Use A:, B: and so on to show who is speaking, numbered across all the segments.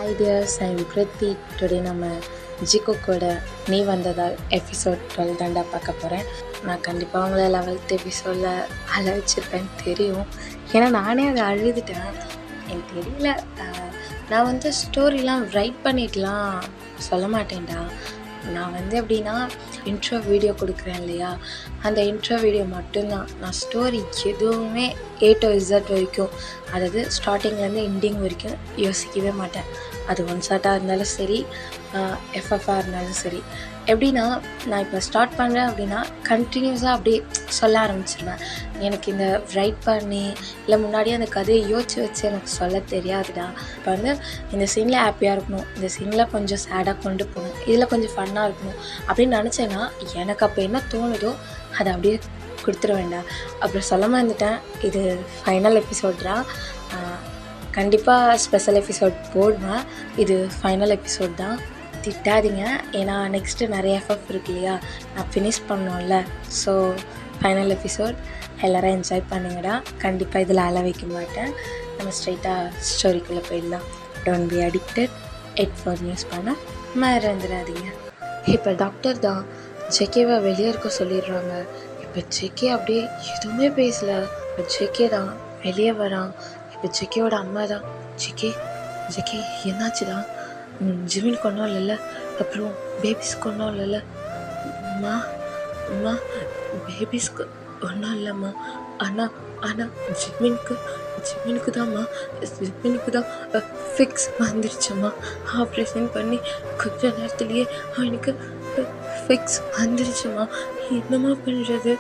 A: Hi tears, I'm Kriti. Today நம்ம ஜிகோக்கோட நீ வந்ததால் எபிசோட் 12 தாண்டா பார்க்க போகிறேன். நான் கண்டிப்பாக அவங்கள 11th எபிசோடில் அழ வச்சுருப்பேன்னு தெரியும். ஏன்னா நானே அதை அழுதுட்டேன். எனக்கு தெரியல, நான் வந்து ஸ்டோரிலாம் ரைட் பண்ணிட்டுலாம் சொல்ல மாட்டேன்டா. நான் எப்படின்னா இன்ட்ரோ வீடியோ கொடுக்குறேன் இல்லையா, அந்த இன்ட்ரோ வீடியோ மட்டும்தான். நான் ஸ்டோரி எதுவுமே A to Z வரைக்கும், அதாவது ஸ்டார்டிங்லேருந்து எண்டிங் வரைக்கும் யோசிக்கவே மாட்டேன். அது ஒன் ஷாட்டாக இருந்தாலும் சரி, எஃப்எஃப்ஆக இருந்தாலும் சரி. எப்படின்னா நான் இப்போ ஸ்டார்ட் பண்ணுறேன் அப்படின்னா கண்டினியூஸாக அப்படியே சொல்ல ஆரம்பிச்சிடுவேன். எனக்கு இந்த ரைட் பண்ணி இல்லை முன்னாடியே அந்த கதையை யோசித்து வச்சு எனக்கு சொல்ல தெரியாதுடா. இப்போ இந்த சீனில் ஹாப்பியாக இருக்கணும், இந்த சீனில் கொஞ்சம் சேடாக கொண்டு போகணும், இதில் கொஞ்சம் ஃபன்னாக இருக்கணும் அப்படின்னு நினச்சேன்னா எனக்கு அப்போ என்ன தோணுதோ அதை அப்படியே கொடுத்துட வேண்டாம். அப்புறம் சொல்லாமல் இருந்துட்டேன். இது ஃபைனல் எபிசோட்ரா, கண்டிப்பாக ஸ்பெஷல் எபிசோட் போடுவேன். இது ஃபைனல் எபிசோட் தான், திட்டாதீங்க. ஏன்னா நெக்ஸ்ட்டு நிறைய எஃப்எஃப் இருக்கு இல்லையா, நான் ஃபினிஷ் பண்ணோம்ல. ஸோ ஃபைனல் எபிசோட் எல்லோரும் என்ஜாய் பண்ணுங்கடா. கண்டிப்பாக இதில் அழ வைக்க மாட்டேன். நம்ம ஸ்ட்ரைட்டாக ஸ்டோரிக்குள்ளே போயிடலாம். Don't be addicted. Headphone use பண்ண மறந்துடாதீங்க. இப்போ டாக்டர் தான் ஜெகேவை வெளியே இருக்க சொல்லிடுறாங்க. இப்போ ஜெகே அப்படியே எதுவுமே பேசல. இப்போ ஜெகே தான் வெளியே வரான். இப்போ ஜெகேவோட அம்மா தான், ஜெகே ஜெகே என்னாச்சுதான், ஜிமின் கொண்டோம் இல்லைல்ல, அப்புறம் பேபிஸ்க்கு ஒன்றும் இல்லைல்ல. அம்மா அம்மா பேபிஸ்க்கு ஒன்றும் இல்லைம்மா, ஆனால் ஜிமினுக்கு தான்மா, ஜிமினுக்கு தான் ஃபிக்ஸ் வந்துருச்சம்மா. ஆப்ரேஷன் பண்ணி கொஞ்ச நேரத்துலேயே அவனுக்கு ஃபிக்ஸ் வந்துருச்சுமா. என்னம்மா பண்ணுறது,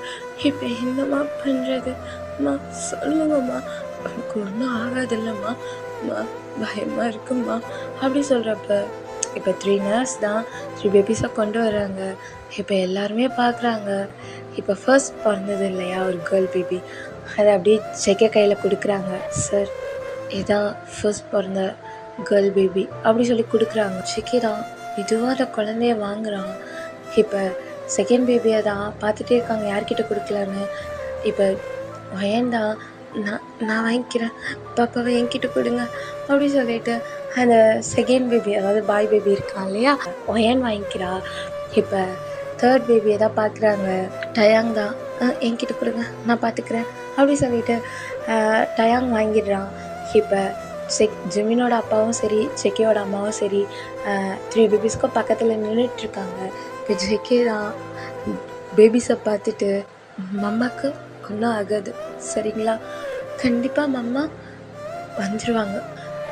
A: இப்போ என்னம்மா பண்ணுறது? அம்மா சொல்லுங்கம்மா, அவனுக்கு ஒன்றும் ஆகாதில்லம்மா, அம்மா பயமாக இருக்கும்மா அப்படி சொல்கிறப்ப இப்போ 3 நர்ஸ் தான் 3 பேபிஸாக கொண்டு வராங்க. இப்போ எல்லாருமே பார்க்குறாங்க. இப்போ ஃபர்ஸ்ட் பிறந்தது இல்லையா ஒரு கேர்ள் பேபி, அதை அப்படியே ஜெகே கையில் கொடுக்குறாங்க. சார் இதான் ஃபர்ஸ்ட் பிறந்த கேர்ள் பேபி அப்படி சொல்லி கொடுக்குறாங்க. ஜெகே தான் இதுவாக அந்த குழந்தைய வாங்குகிறான். இப்போ செகண்ட் பேபியை தான் பார்த்துட்டே இருக்காங்க யார்கிட்ட கொடுக்கலான்னு. இப்போ வயன்தான் நான் வாங்கிக்கிறேன், பாப்பாவை என்கிட்ட கொடுங்க அப்படி சொல்லிட்டு அந்த செகண்ட் பேபி, அதாவது பாய் பேபி இருக்கான் இல்லையா, ஒயன் வாங்கிக்கிறா. இப்போ தேர்ட் பேபியை தான் பார்க்குறாங்க. டயாங் தான் என்கிட்ட கொடுங்க நான் பார்த்துக்கிறேன் அப்படி சொல்லிட்டு டயாங் வாங்கிடுறான். இப்போ ஜிமினோட அப்பாவும் சரி ஜெகேயோட அம்மாவும் சரி 3 பேபிஸ்க்கும் பக்கத்தில் நின்றுட்டுருக்காங்க. இப்போ ஜெகே தான் பேபிஸை பார்த்துட்டு, மம்மாக்கு ஒன்றும் ஆகாது சரிங்களா, கண்டிப்பாக மம்மா வந்துடுவாங்க,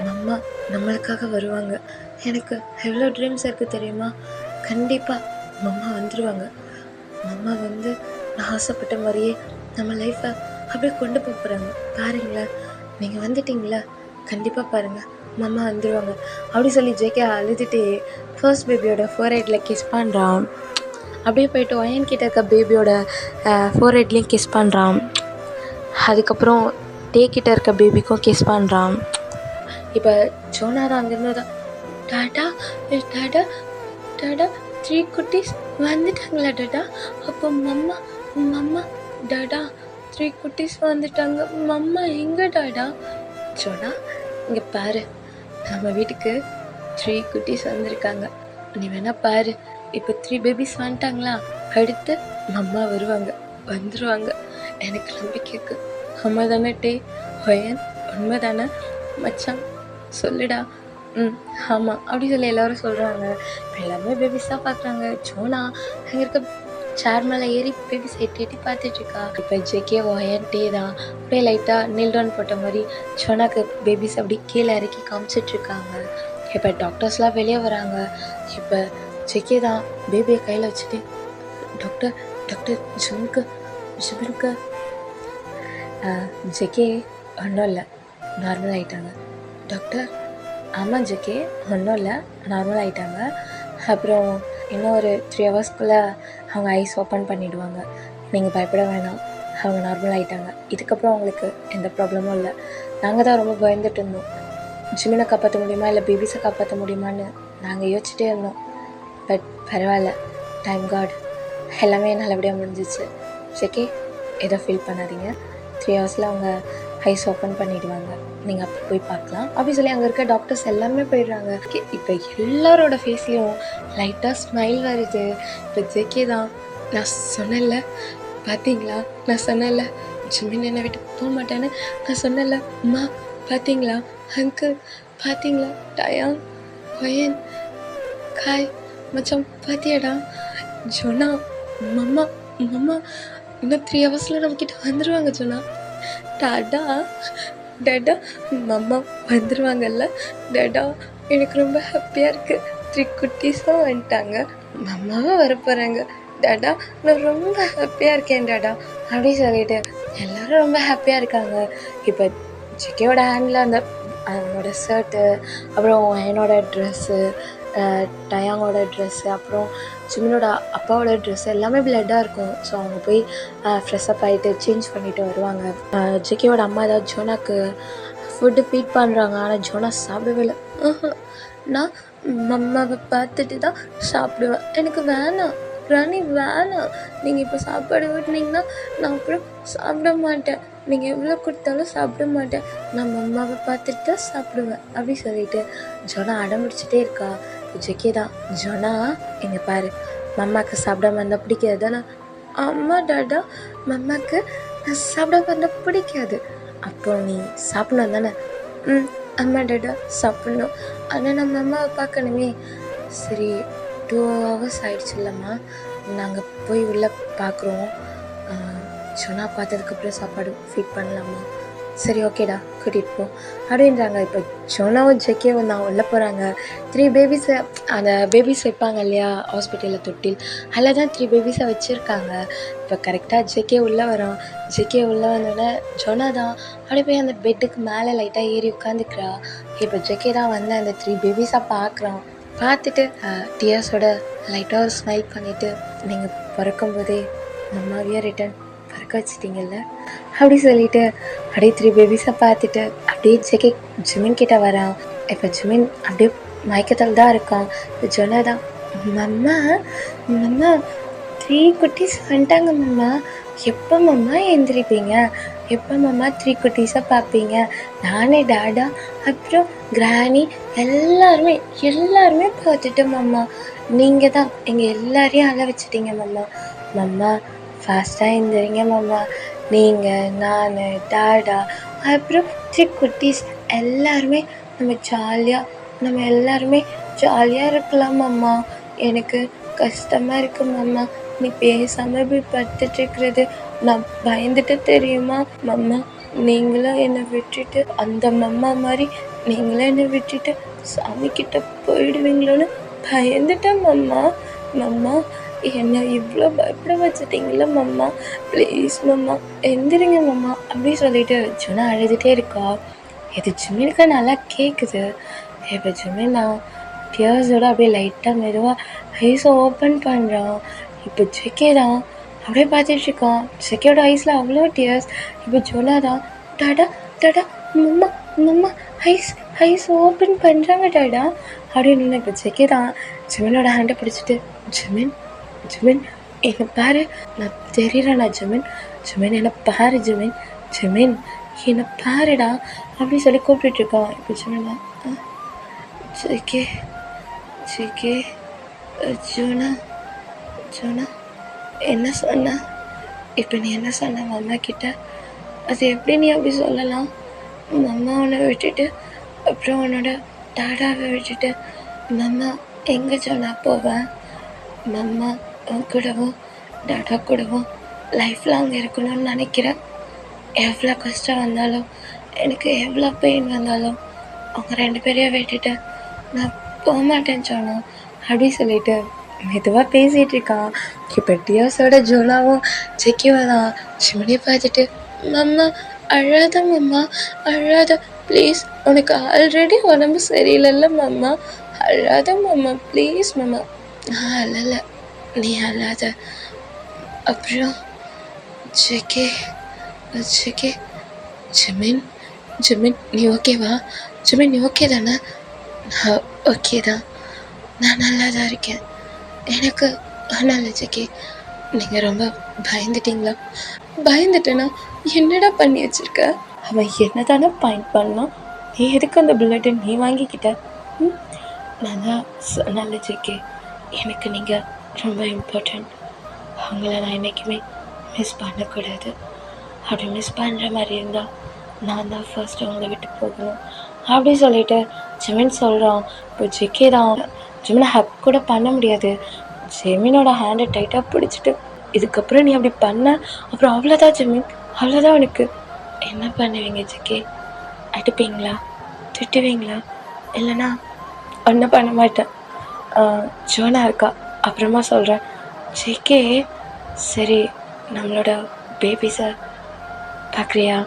A: மம்மா நம்மளுக்காக வருவாங்க, எனக்கு எவ்வளோ ட்ரீம்ஸ் இருக்குது தெரியுமா, கண்டிப்பாக மம்மா வந்துடுவாங்க, மம்மா வந்து நான் ஆசைப்பட்ட மாதிரியே நம்ம லைஃப்பை அப்படியே கொண்டு போகிறாங்க பாருங்களேன், நீங்கள் வந்துட்டிங்களா, கண்டிப்பாக பாருங்கள் மம்மா வந்துடுவாங்க அப்படி சொல்லி ஜெகே அழுதுகிட்டே ஃபர்ஸ்ட் பேபியோட ஃபோர்ஹெட்டில் கிஸ் பண்ணுறான். அப்படியே போய்ட்டு ஒயன் கிட்ட இருக்க பேபியோட ஃபோர்ஹெட்லேயும் கிஸ் பண்ணுறான். அதுக்கப்புறம் கிட்ட இருக்க பேபிக்கும் கிஸ் பண்ணுறான். இப்போ ஜோனா தான் அங்கேருந்து தான், டாடா டாடா டாடா 3 குட்டீஸ் வந்துட்டாங்களா டாடா, அப்போ மம்மா டாடா 3 குட்டீஸ் வந்துட்டாங்க, மம்மா எங்கே டாடா? ஜோனா இங்கே பாரு, நம்ம வீட்டுக்கு 3 குட்டீஸ் வந்திருக்காங்க, நீ வேணா பாரு. இப்போ 3 பேபிஸ் வந்துட்டாங்களா, அடுத்து மம்மா வந்துடுவாங்க, எனக்கு நம்பிக்கைக்கு. அம்மா தானே டே ஒயன், உண்மை தானே மச்சான், சொல்லுடா. ஆமாம் அப்படி சொல்லி எல்லோரும் சொல்கிறாங்க. இப்போ எல்லாருமே பேபிஸாக பார்க்குறாங்க. ஜோனா அங்கே இருக்க சேர் மேலே ஏறி பேபிஸ் எட்டி பார்த்துட்ருக்கா. இப்போ ஜெகே ஒயன் டே தான் அப்படியே லைட்டாக நீல் டவுன் போட்ட மாதிரி ஜோனாக்கு பேபிஸ் அப்படி கீழே இறக்கி காமிச்சிட்ருக்காங்க. இப்போ டாக்டர்ஸ்லாம் வெளியே வராங்க. இப்போ ஜெகே தான் பேபியை கையில் வச்சுட்டு, டாக்டர் ஜிமினுக்கு ஜெகே ஒன்றும் இல்லை, நார்மல் ஆகிட்டாங்க டாக்டர். ஆமாம் ஜெகே ஒன்றும் இல்லை, நார்மல் ஆகிட்டாங்க. அப்புறம் இன்னும் ஒரு 3 ஹவர்ஸ்க்குள்ளே அவங்க ஐஸ் ஓப்பன் பண்ணிவிடுவாங்க, நீங்கள் பயப்பட வேணாம், அவங்க நார்மல் ஆகிட்டாங்க, இதுக்கப்புறம் அவங்களுக்கு எந்த ப்ராப்ளமும் இல்லை. நாங்கள் தான் ரொம்ப பயந்துட்டு இருந்தோம், ஜிமினை காப்பாற்ற முடியுமா இல்லை பேபிஸை காப்பாற்ற முடியுமான்னு நாங்கள் யோசிச்சுட்டே இருந்தோம். பட் பரவாயில்ல, டைம் காட் எல்லாமே நல்லபடியாக முடிஞ்சிச்சு. ஜெகே எதோ ஃபீல் பண்ணாதீங்க, 3 ஹவர்ஸில் அவங்க ஐஸ் ஓப்பன் பண்ணிடுவாங்க. நீங்கள் அப்போ போய் பார்க்கலாம். அப்படி சொல்லி அங்கே இருக்க டாக்டர்ஸ் எல்லாருமே போயிடுறாங்க. இப்போ எல்லாரோட ஃபேஸ்லேயும் லைட்டாக ஸ்மைல் வருது. இப்போ ஜேகே தான், நான் சொன்னேன்ல பார்த்தீங்களா, நான் சொன்னேன்ல ஜிமின் என்னை விட்டு போக மாட்டேன்னு நான் சொன்னேன்ல, அம்மா பார்த்தீங்களா, அங்கிள் பார்த்தீங்களா, டயான், ஒயன், காய், மச்சான் பார்த்தியாடா, ஜோனா, மம்மா மம்மா இன்னும் 3 ஹவர்ஸில் நம்மக்கிட்ட வந்துடுவாங்க ஜோனா, டாடா டாடா மம்மா வந்துடுவாங்கல்ல டாடா, எனக்கு ரொம்ப ஹாப்பியாக இருக்குது, 3 குட்டீஸும் வந்துட்டாங்க, மம்மாவும் வர போகிறாங்க டாடா, நான் ரொம்ப ஹாப்பியாக இருக்கேன் டாடா அப்படி சொல்லிட்டு எல்லோரும் ரொம்ப ஹாப்பியாக இருக்காங்க. இப்போ ஜிகேயோட ஹேண்டில் அந்த அவனோட ஷர்ட்டு, அப்புறம் என்னோட ட்ரெஸ்ஸு, டயாங்கோட ட்ரெஸ்ஸு, அப்புறம் ஜிமினோட அப்பாவோட ட்ரெஸ்ஸு எல்லாமே பிளட்டாக இருக்கும். ஸோ அவங்க போய் ஃப்ரெஷ்ஷப் ஆகிட்டு சேஞ்ச் பண்ணிவிட்டு வருவாங்க. ஜிகேயோட அம்மா ஏதாவது ஜோனாக்கு ஃபுட்டு ஃபீட் பண்ணுறாங்க, ஆனால் ஜோனா சாப்பிடவே இல்லை. நான் மம்மாவை பார்த்துட்டு தான் சாப்பிடுவேன், எனக்கு வேணாம் ராணி வேணாம், நீங்கள் இப்போ சாப்பாடு ஊட்டினீங்கன்னா நான் அப்புறம் சாப்பிட மாட்டேன், நீங்கள் எவ்வளோ கொடுத்தாலும் சாப்பிட மாட்டேன், நான் மம்மாவை பார்த்துட்டு தான் சாப்பிடுவேன் அப்படி சொல்லிட்டு ஜோனா அடம் பிடிச்சிட்டே இருக்கா. ஜெகே தான், ஜோனா எங்கே பாரு, மம்மாவுக்கு சாப்பிடாம இருந்தால் பிடிக்காது தானே, அம்மா டாடா மம்மாவுக்கு நான் சாப்பிடாம இருந்தால் பிடிக்காது, அப்போ நீ சாப்பிடணும் தானே, அம்மா டாடா சாப்பிட்ணும், ஆனால் நம்ம அம்மாவை பார்க்கணுமே, சரி 2 ஹவர்ஸ் ஆகிடுச்சு இல்லைம்மா, நாங்கள் போய் உள்ளே பார்க்குறோம், ஜோனா பார்த்ததுக்கப்புறம் சாப்பாடு ஃபீட் பண்ணலாமா, சரி ஓகேடா கூட்டிகிட்டு போ அப்படின்றாங்க. இப்போ ஜோனாவும் ஜெகேவும் தான் உள்ளே போகிறாங்க. 3 பேபிஸை அந்த பேபிஸ் வைப்பாங்க இல்லையா ஹாஸ்பிட்டலில் தொட்டில், அதில் தான் 3 பேபிஸை வச்சுருக்காங்க. இப்போ கரெக்டாக ஜெகே உள்ளே வரோம். ஜெகே உள்ளே வந்தோடனே ஜோனா தான் அப்படியே போய் அந்த பெட்டுக்கு மேலே லைட்டாக ஏறி உட்காந்துக்கிறா. இப்போ ஜெகே தான் வந்து அந்த 3 பேபிஸாக பார்க்குறான். பார்த்துட்டு டியர்ஸோட லைட்டாக ஒரு ஸ்மைல் பண்ணிவிட்டு, நீங்கள் பிறக்கும்போதே மம்மாவையே ரிட்டன் பறக்க வச்சிட்டிங்கல்ல அப்படி சொல்லிட்டு அப்படியே 3 பேபிஸை பார்த்துட்டு அப்படியே ஜெகே ஜிமின் கிட்ட வரான். இப்போ ஜிமின் அப்படியே மயக்கத்தில் தான் இருக்கான். இப்போ ஜோனா தான், மம்மா மம்மா 3 குட்டீஸ் வந்துட்டாங்க மம்மா, எப்போ மம்மா எழுந்திரிப்பீங்க, எப்போ மம்மா 3 குட்டீஸை பார்ப்பீங்க, நானே டாடா அப்புறம் கிராணி எல்லாருமே பார்த்துட்டோம் மம்மா, நீங்கள் தான் எங்கள் எல்லாரையும் அழ வச்சிட்டிங்க மம்மா, மம்மா ஃபாஸ்ட்டாக எழுந்திரிங்க மம்மா, நீங்கள் நான் டாடா அப்புறம் 3 குட்டீஸ் எல்லாருமே நம்ம எல்லாருமே ஜாலியாக இருக்கலாம் மம்மா, எனக்கு கஷ்டமாக இருக்குது மம்மா, நீ பேசாமல் இப்படி படுத்துட்ருக்கிறது நான் பயந்துட்டு தெரியுமா மம்மா, நீங்களும் என்னை விட்டுட்டு அந்த மம்மா மாதிரி நீங்களும் என்னை விட்டுட்டு சாமிக்கிட்ட போயிடுவீங்களோன்னு பயந்துட்டேன் மம்மா, மம்மா என்னை இவ்வளோ பயப்பட வச்சுட்டிங்கள மம்மா, ப்ளீஸ் மம்மா எந்திரிங்க மம்மா அப்படி சொல்லிட்டு ஜோனா அழுதுகிட்டே இருக்கா. இது ஜிமினுக்கு நல்லா கேட்குது. இப்போ ஜிமின் நான் டியர்ஸோடு அப்படியே லைட்டாக மெதுவாக ஐஸை ஓப்பன் பண்ணுறான். இப்போ ஜெகே தான் அப்படியே பார்த்துட்ருக்கான். ஜெகேயோட ஐஸில் அவ்வளோ டியர்ஸ். இப்போ ஜோனா தான், Tata Tata mamma mamma ice open பண்ணுறாங்க டாடா அப்படின்னு. இப்போ ஜெகே தான் ஜிமினோட ஹேண்டை பிடிச்சிட்டு, ஜிமின் என்னை பாரு, நான் தெரியறேண்ணா ஜிமின் என்னை பாரு ஜிமின் என்னை பாருடா அப்படி சொல்லி கூப்பிட்டுட்ருக்கான். இப்போ ஜிமின் ஜெகே ஜோனா என்ன சொன்ன, இப்போ நீ என்ன சொன்ன மம்மா கிட்ட, அது எப்படி நீ அப்படி சொல்லலாம், மம்மா உன்னை விட்டுட்டு அப்புறம் உன்னோட டாடாவை விட்டுட்டு மம்மா எங்கே ஜோனா போவேன், மம்மா உன் கூடவும் டாடா கூடவும் லைஃப் லாங் இருக்கணும்னு நினைக்கிறேன், எவ்வளோ கஷ்டம் வந்தாலும் எனக்கு எவ்வளோ பெயின் வந்தாலும் அவங்க 2 பேரையும் விட்டுட்டு நான் போக மாட்டேன்னு சொன்னோம் அப்படி சொல்லிட்டு மெதுவாக பேசிகிட்டு இருக்கான். இப்போ டியர்ஸோட ஜோனாவும் ஜெக்கியும் தான் ஜிமினியை பார்த்துட்டு, மம்மா அழாத மம்மா அழாத ப்ளீஸ், உனக்கு ஆல்ரெடி உடம்பு சரியில்லைல்ல மம்மா, அழாத மம்மா ப்ளீஸ் மம்மா, நான் அழலை நீ அழாத. அப்புறம் ஜெகே ஜிமின் நீ ஓகேவா, ஜிமின் நீ ஓகே தானே, நான் ஓகே தான், நான் நல்லா தான் இருக்கேன், எனக்கு ஆனால் ஜெகே நீங்கள் ரொம்ப பயந்துட்டீங்களா, பயந்துட்டேன்னா என்னடா பண்ணி வச்சுருக்க, அவன் என்ன தானே பாயிண்ட் பண்ணான், நீ எதுக்கு அந்த புல்லட்டை நீ வாங்கிக்கிட்ட? நான் தான் சொன்னால ஜேகே, எனக்கு நீங்கள் ரொம்ப இம்பார்ட்டண்ட், அவங்கள நான் என்றைக்குமே மிஸ் பண்ணக்கூடாது. அப்படி மிஸ் பண்ணுற மாதிரி இருந்தால் நான் தான் ஃபர்ஸ்ட் அவங்கள விட்டு போகணும் அப்படி சொல்லிட்டு ஜெமின் சொல்கிறான். இப்போ ஜெகே தான் ஜெமினை ஹக் கூட பண்ண முடியாது. ஜெமினோட ஹேண்டை டைட்டாக பிடிச்சிட்டு, இதுக்கப்புறம் நீ அப்படி பண்ண அப்புறம் அவ்வளோதான் ஜெமின், அவ்வளோதான் உனக்கு. என்ன பண்ணுவீங்க ஜெகே? அடிப்பீங்களா, திட்டுவீங்களா? இல்லைனா ஒன்றும் பண்ண மாட்டேன். ஜோனா இருக்கா, அப்புறமா சொல்கிறேன். ஜேகே சரி, நம்மளோட பேபிஸை பார்க்குறியா?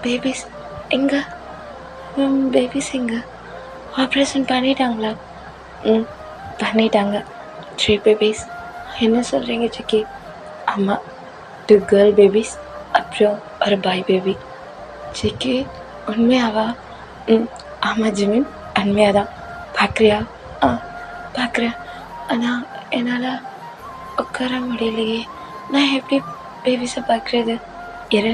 A: பேபிஸ் எங்கே? பேபிஸ் எங்கே? ஆப்ரேஷன் பண்ணிட்டாங்களா? பண்ணிட்டாங்க, 3 பேபிஸ். என்ன சொல்கிறீங்க ஜிக்கி? ஆமாம், 2 கேர்ள் பேபிஸ், அப்புறம் ஒரு பாய் பேபி. ஜிக்கி உண்மையாவா? ஆமாம் ஜிமின், உண்மையாக தான். பார்க்குறியா? பார்க்குறேன். ஆனால் என்னால் உட்கார முடியலையே, நான் எப்படி பேபிஸை பார்க்குறது? இரு,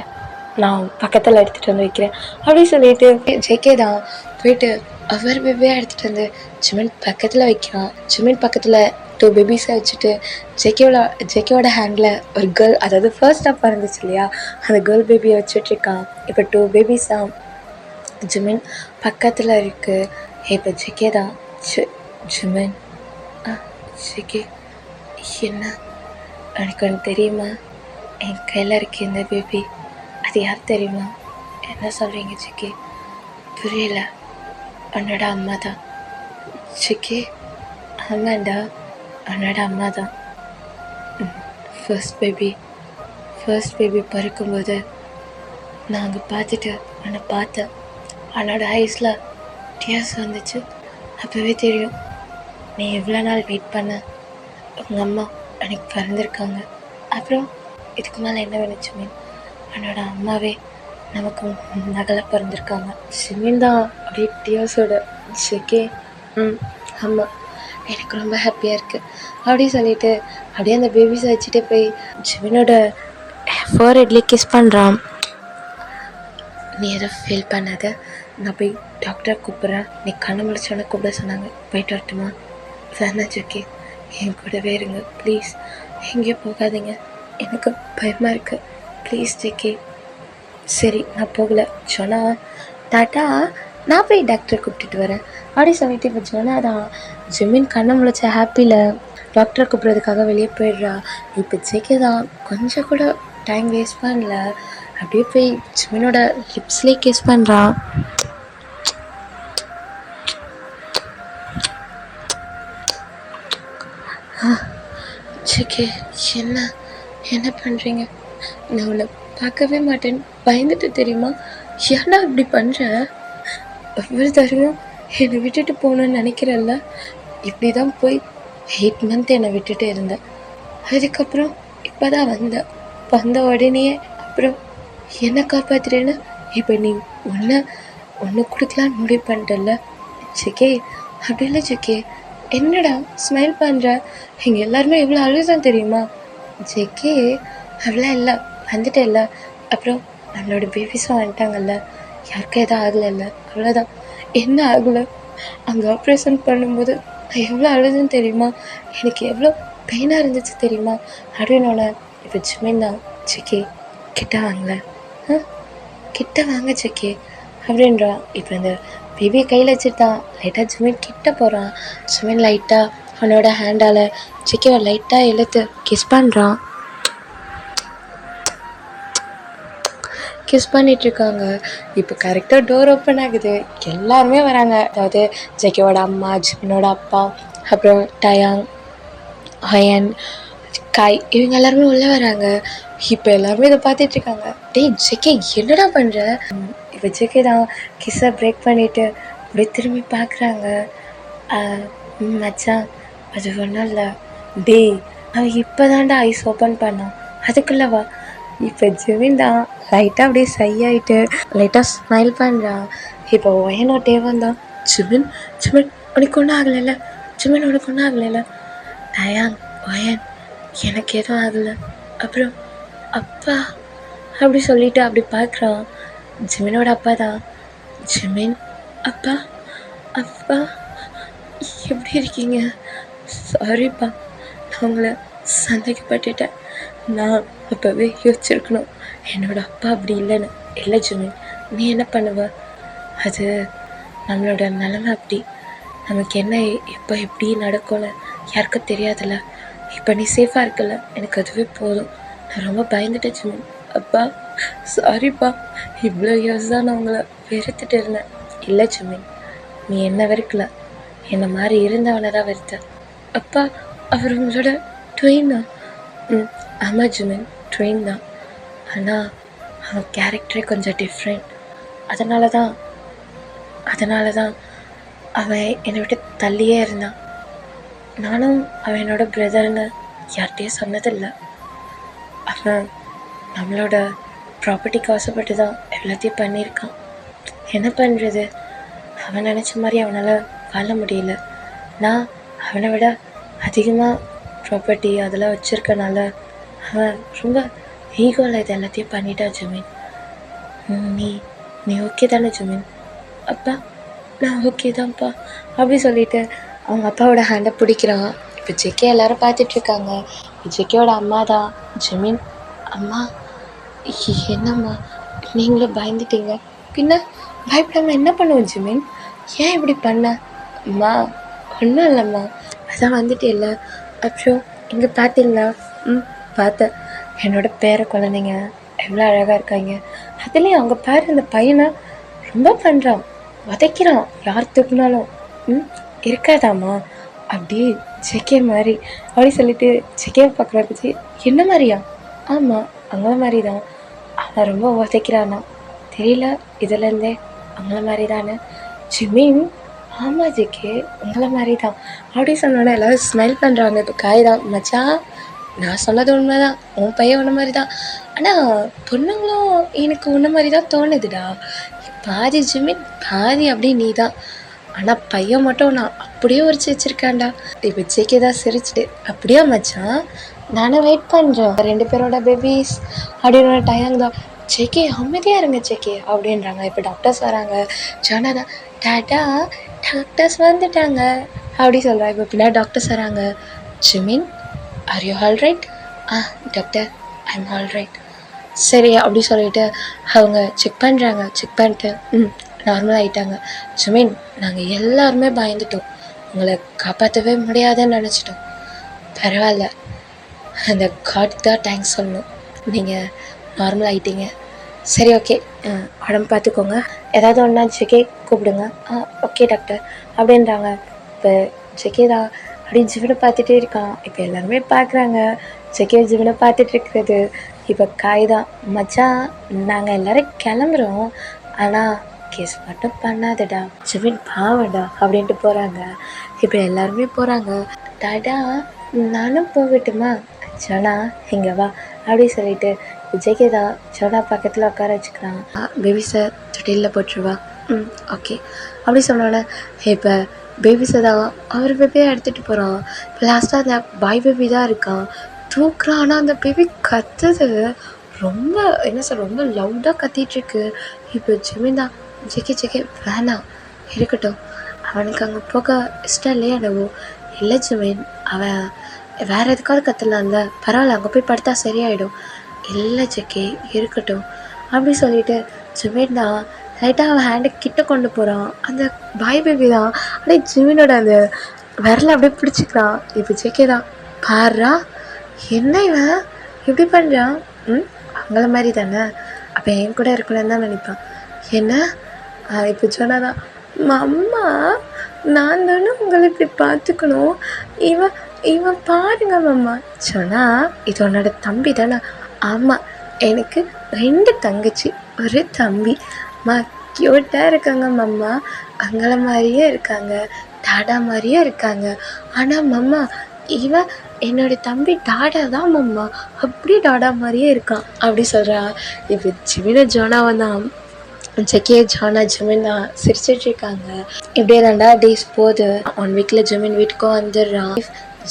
A: நான் பக்கத்தில் எடுத்துகிட்டு வந்து வைக்கிறேன் அப்படின்னு சொல்லிட்டு ஜேகே தான் போயிட்டு அவர் பேபியாக எடுத்துகிட்டு வந்து ஜிமின் பக்கத்தில் வைக்கிறான். ஜிமின் பக்கத்தில் 2 பேபிஸை வச்சுட்டு ஜேகேவோட ஹேண்டில் ஒரு கேர்ள், அதாவது ஃபர்ஸ்ட் ஸ்டாப் இருந்துச்சு இல்லையா, அந்த கேர்ள் பேபியை வச்சுட்ருக்கான். இப்போ 2 பேபிஸ் தான் ஜிமின் பக்கத்தில் இருக்குது. இப்போ ஜேகே தான் ஜிமின், ஜேகே என்ன எனக்கு ஒன்று தெரியுமா? என் கையில் இருக்க இந்த பேபி, அது யார் தெரியுமா? என்ன சொல்கிறீங்க ஜிக்கி? புரியல. உன்னோட அம்மா தான் ஜிக்கி. ஆமாண்டா, உன்னோட அம்மா தான். ஃபர்ஸ்ட் பேபி பிறக்கும்போது நான் அங்கே பார்த்துட்டு உன்னை பார்த்தேன். அவனோட ஐஸில் டியர்ஸ் வந்துச்சு. அப்போவே தெரியும் நீ எவ்வளோ நாள் வெயிட் பண்ண. உங்கள் அம்மா அன்றைக்கி பிறந்திருக்காங்க. அப்புறம் இதுக்கு மேலே என்ன வேணுச்சு மீன்? என்னோட அம்மாவே நமக்கு நகலை பிறந்திருக்காங்க. சிமின் தான் அப்படியே டியர்ஸோட ஜேகே. ஆமாம், எனக்கு ரொம்ப ஹாப்பியாக இருக்குது அப்படி சொல்லிட்டு அப்படியே அந்த பேபிஸை வச்சுட்டு போய் ஜிமினோட ஃபோர்ஹெட்லேயே கிஸ் பண்ணுறான். நீ எதை ஃபீல் பண்ணாத, நான் போய் டாக்டரை கூப்பிட்றேன். நீ கண்ணு முடிச்சோன்னே கூப்பிட சொன்னாங்க, போயிட்டு வரட்டுமா? வேணாம் ஜேகே, என் கூடவே இருங்க ப்ளீஸ், எங்கேயும் போகாதீங்க, எனக்கு பயமாக இருக்குது ப்ளீஸ் ஜேகே. சரி, நான் போகலை ஜோனா, டாட்டா, நான் போய் டாக்டரை கூப்பிட்டுட்டு வரேன் அப்படி சொல்லிட்டு இப்போ ஜோனா தான் ஜிமின் கண்ணை முளைச்ச ஹாப்பியில் டாக்டரை கூப்பிட்றதுக்காக வெளியே போயிடுறா. இப்போ ஜேகே தான் கொஞ்சம் கூட டைம் வேஸ்ட் பண்ணல, அப்படியே போய் ஜிமினோட லிப்ஸ்லேயே கிஸ் பண்ணுறான். ஜேகே என்ன பண்ணுறீங்க? நான் உன்னை பார்க்கவே மாட்டேன்னு பயந்துட்டு தெரியுமா? ஏன்னா இப்படி பண்ணுற? ஒவ்வொரு தடவையும் என்னை விட்டுட்டு போகணுன்னு நினைக்கிறல்ல, இப்படி தான் போய் 8 மந்த் என்னை விட்டுட்டு இருந்தேன். அதுக்கப்புறம் இப்போ தான் வந்த உடனேயே அப்புறம் என்னை காப்பாற்றுறேன்னு இப்போ நீ ஒன்று கொடுக்கலான்னு முடிவு பண்ணிட்டல ஜேகே. அப்படி இல்லை ஜேகே, என்னடா ஸ்மைல் பண்ணுற? இங்கே எல்லாருமே எவ்வளோ அழுதான் தெரியுமா? ஜேகே அவ்வளோ இல்லை, வந்துட்டே இல்லை. அப்புறம் நம்மளோட பேபிஸும் வந்துட்டாங்கல்ல, யாருக்கும் எதுவும் ஆகலைல்ல, அவ்வளோதான். என்ன ஆகலை? அங்கே ஆப்ரேஷன் பண்ணும்போது நான் எவ்வளோ அழுதுன்னு தெரியுமா? எனக்கு எவ்வளோ பெயினாக இருந்துச்சு தெரியுமா? அப்படின்னு இப்போ ஜிமின் தான், ஜேகே கிட்ட வாங்கல, கிட்ட வாங்க ஜேகே அப்படின்றான். இப்போ இந்த பேபியை கையில் வச்சுட்டான். லைட்டாக ஜிமின் கிட்ட போகிறான். ஜிமின் லைட்டாக அவனோட ஹேண்டால் ஜேகேவை லைட்டாக இழுத்து கிஸ் பண்ணுறான். கிஸ் பண்ணிகிட்ருக்காங்க. இப்போ கரெக்டாக டோர் ஓப்பன் ஆகுது, எல்லாருமே வராங்க. அதாவது ஜேகேவோட அம்மா, ஜிமினோட அப்பா, அப்புறம் டயாங், ஹயன், காய், இவங்க எல்லாருமே உள்ளே வராங்க. இப்போ எல்லாருமே இதை பார்த்துட்ருக்காங்க. டேய் ஜேகே, என்னடா பண்ணுற? இப்போ ஜேகே தான் கிஸ்ஸை பிரேக் பண்ணிவிட்டு அப்படியே திரும்பி பார்க்குறாங்க. மச்சான், அது ஒன்றும் இல்லை. டேய், அவன் இப்போ தான்டா ஐஸ் ஓப்பன் பண்ணான், அதுக்குள்ளவா? இப்போ ஜிமின் தான் லைட்டாக அப்படியே சையாயிட்டு லைட்டாக ஸ்மைல் பண்ணுறான். இப்போ ஒயனோட தேவன் தான், ஜிமின் உனக்கு ஒன்றும் ஆகலைல்ல, ஜிமின் உனக்கு ஒன்றும் ஆகலைல்ல? டயாங், ஒயன், எனக்கு எதுவும் ஆகலை. அப்புறம் அப்பா அப்படி சொல்லிட்டு அப்படி பார்க்குறான். ஜிமினோட அப்பா தான். ஜிமின் அப்பா, அப்பா எப்படி இருக்கீங்க? சாரிப்பா, நான் உங்களை சந்தேகப்பட்டுட்டேன். நான் அப்போவே யோசிச்சிருக்கணும் என்னோட அப்பா அப்படி இல்லைன்னு. இல்லை ஜிமின், நீ என்ன பண்ணுவ? அது நம்மளோட நிலைமை அப்படி. நமக்கு என்ன எப்போ எப்படி நடக்கும்னு யாருக்கும் தெரியாதுல்ல. இப்போ நீ சேஃபாக இருக்கல, எனக்கு அதுவே போதும். நான் ரொம்ப பயந்துட்டேன் ஜிமின். அப்பா சாரிப்பா, இவ்வளோ இயர்ஸ் தான் நான் உங்களை வெறுத்துட்டு இருந்தேன். இல்லை ஜிமின், நீ என்ன வெறுக்கல, என்னை மாதிரி இருந்தவனை தான் வெறுத்த. அப்பா, அவர் உங்களோட ட்ரெயின் தான். ஆமாம் ஜிமின், ட்ரெயின் தான். ஆனால் அவன் கேரக்டரே கொஞ்சம் டிஃப்ரெண்ட். அதனால தான் அவன் என்னை விட்டு தள்ளியே இருந்தான். நானும் அவன் என்னோட பிரதர்னு யார்கிட்டையும் சொன்னதில்லை. அவன் நம்மளோட ப்ராப்பர்ட்டிக்கு ஆசைப்பட்டு தான் எல்லாத்தையும் பண்ணியிருக்கான். என்ன பண்ணுறது, அவன் நினச்ச மாதிரி அவனால் வாழ முடியல. நான் அவனை விட அதிகமாக ப்ராப்பர்ட்டி அதெல்லாம் வச்சுருக்கனால அவன் ரொம்ப ஈகோவில் இது எல்லாத்தையும் பண்ணிட்டான் ஜிமின். நீ ஓகே தானே ஜிமின்? அப்பா, நான் ஓகே தான்ப்பா அப்படி சொல்லிட்டு அவங்க அப்பாவோட ஹேண்டை பிடிக்கிறான். இப்போ ஜெக்கே எல்லாரும் பார்த்துட்ருக்காங்க. ஜெக்கேயோட அம்மா தான். ஜிமின் அம்மா, என்னம்மா நீங்களும் பயந்துட்டீங்க? பின்ன பயப்படாமல் என்ன பண்ணுவோம் ஜிமின்? ஏன் இப்படி பண்ண? அம்மா ஒன்றும் இல்லைம்மா, அதான் வந்துட்டு இல்லை. அப்புறம் இங்கே பார்த்தீங்களா? பார்த்தேன். என்னோட பேர குழந்தைங்க எவ்வளோ அழகாக இருக்காங்க. அதுலேயும் அவங்க பாரு, அந்த பையனை ரொம்ப பண்ணுறான், உதைக்கிறான், யார் தூக்குனாலும். இருக்காதாம்மா அப்படி ஜெக்கே மாதிரி அப்படி சொல்லிட்டு ஜெக்கேவை பார்க்குறப்பச்சு என்ன மாதிரியா? ஆமாம், அவங்கள மாதிரி தான். அவன் ரொம்ப உதைக்கிறானா தெரியல, இதுலேருந்தே அவங்கள மாதிரி தானே. ஜிமின் ஆமாம் ஜெக்கே, உங்களை மாதிரி தான் அப்படி சொன்னோன்னே எல்லோரும் ஸ்மைல் பண்ணுறாங்க. இப்போ காய் தான் மச்சான், நான் சொன்னது உண்மை தான், உன் பையன் உன்ன மாதிரி தான். ஆனால் பொண்ணுங்களும் எனக்கு உன்ன மாதிரி தான் தோணுதுடா. பாதி ஜிமின் பாதி அப்படி நீ தான். ஆனால் பையன் மட்டும் நான் அப்படியே உரிச்சு வச்சுருக்கேன்டா. இப்போ ஜெக்கே தான் சிரிச்சுட்டு அப்படியே மச்சான், நானும் வெயிட் பண்ணுறேன் 2 பேரோட பேபிஸ் அப்படின்னு டைம் தான். ஜெக்கே அமைதியாக இருங்க ஜெக்கே அப்படின்றாங்க. இப்போ டாக்டர்ஸ் வராங்க. ஜானா தான் டாடா டாக்டர்ஸ் வந்துட்டாங்க அப்படி சொல்கிறாங்க. இப்போ பின்னாடி டாக்டர்ஸ் வராங்க. Jimin, are you all right? Doctor, I am all right. சரி அப்படி சொல்லிட்டு அவங்க செக் பண்ணுறாங்க. செக் பண்ணிட்டு நார்மல் ஆகிட்டாங்க. ஜிமின், நாங்கள் எல்லாருமே பயந்துட்டோம், உங்களை காப்பாற்றவே முடியாதுன்னு நினச்சிட்டோம். பரவாயில்ல, அந்த காட் தான் தேங்க்ஸ் சொல்லணும், நீங்கள் நார்மல் ஆகிட்டீங்க. சரி ஓகே, உடம்பு பார்த்துக்கோங்க, ஏதாவது ஒன்றா ஜெக்கே கூப்பிடுங்க. ஓகே டாக்டர் அப்படின்றாங்க. இப்போ ஜெக்கே தான் அப்படி ஜிவனை பார்த்துட்டே இருக்கான். இப்போ எல்லாருமே பார்க்குறாங்க ஜெக்கே ஜிவனை பார்த்துட்டு இருக்கிறது. இப்போ காய் தான் மச்சான், நாங்கள் எல்லோரும் கிளம்புறோம், ஆனால் கேஸ் மட்டும் பண்ணாதடா, ஜிமின் பாவடா அப்படின்ட்டு போகிறாங்க. இப்போ எல்லாருமே போகிறாங்க. டாடா நானும் போகட்டுமா? ஜோனா இங்கே வா அப்படி சொல்லிட்டு ஜெகே தான் ஜோனா பக்கத்தில் உட்கார வச்சுக்கிறான். பேபிஸை தொட்டிலில் போட்டுருவா. ஓகே அப்படி சொன்னோன்னே இப்போ பேபிஸை தான் அவர் பேபியை எடுத்துகிட்டு போகிறான். இப்போ லாஸ்ட்டாக அந்த பாய் பேபி தான் இருக்கான், தூக்குறான். ஆனால் அந்த பேபி கத்துது, ரொம்ப என்ன சொல்ற, ரொம்ப லவுடாக கத்திகிட்ருக்கு. இப்போ ஜிமின் தான் ஜெகே வேணாம் இருக்கட்டும், அவனுக்கு அங்கே போக இஷ்டம் இல்லையா என்னவோ. இல்லை ஜிமின், அவன் வேறு எதுக்காவது கத்தலாம்ல, பரவாயில்ல அங்கே போய் படுத்தா சரியாயிடும். இல்லை ஜெகே இருக்கட்டும் அப்படி சொல்லிட்டு ஜிமின் தான் லைட்டாக அவன் ஹேண்டை கிட்ட கொண்டு போகிறான். அந்த பாய் பேபி தான் அப்படியே ஜிமினோட அந்த விரலை அப்படியே பிடிச்சிக்கிறான். இப்போ ஜெகே தான் பாடுறா, என்ன இவன் இப்படி பண்ணுறான்? அவங்கள மாதிரி தானே, அப்போ என் கூட இருக்கலன்னு தான் நினைப்பான். என்ன இப்போ சொன்னாதான், அம்மா நான் தானே உங்களை இப்படி பார்த்துக்கணும், இவன் பாருங்க மாமா. சொன்னா இது உன்னோட தம்பி தானே? ஆமாம், எனக்கு 2 தங்கச்சி 1 தம்பி. அம்மா க்யூட்டாக இருக்காங்க மம்மா, அவங்கள மாதிரியே இருக்காங்க, டாடா மாதிரியே இருக்காங்க. ஆனால் மம்மா இவன் என்னோட தம்பி டாடா தான் மம்மா, அப்படி டாடா மாதிரியே இருக்கான் அப்படி சொல்கிறா. இப்போ ஜிமின ஜோனாவை தான் ஜெக்கே ஜானா ஜிமின் தான் சிரிச்சிட்ருக்காங்க. இப்படியே தாண்டா டேஸ் போகுது. 1 வீக்கில் ஜிமின் வீட்டுக்கும் வந்துடுறான்.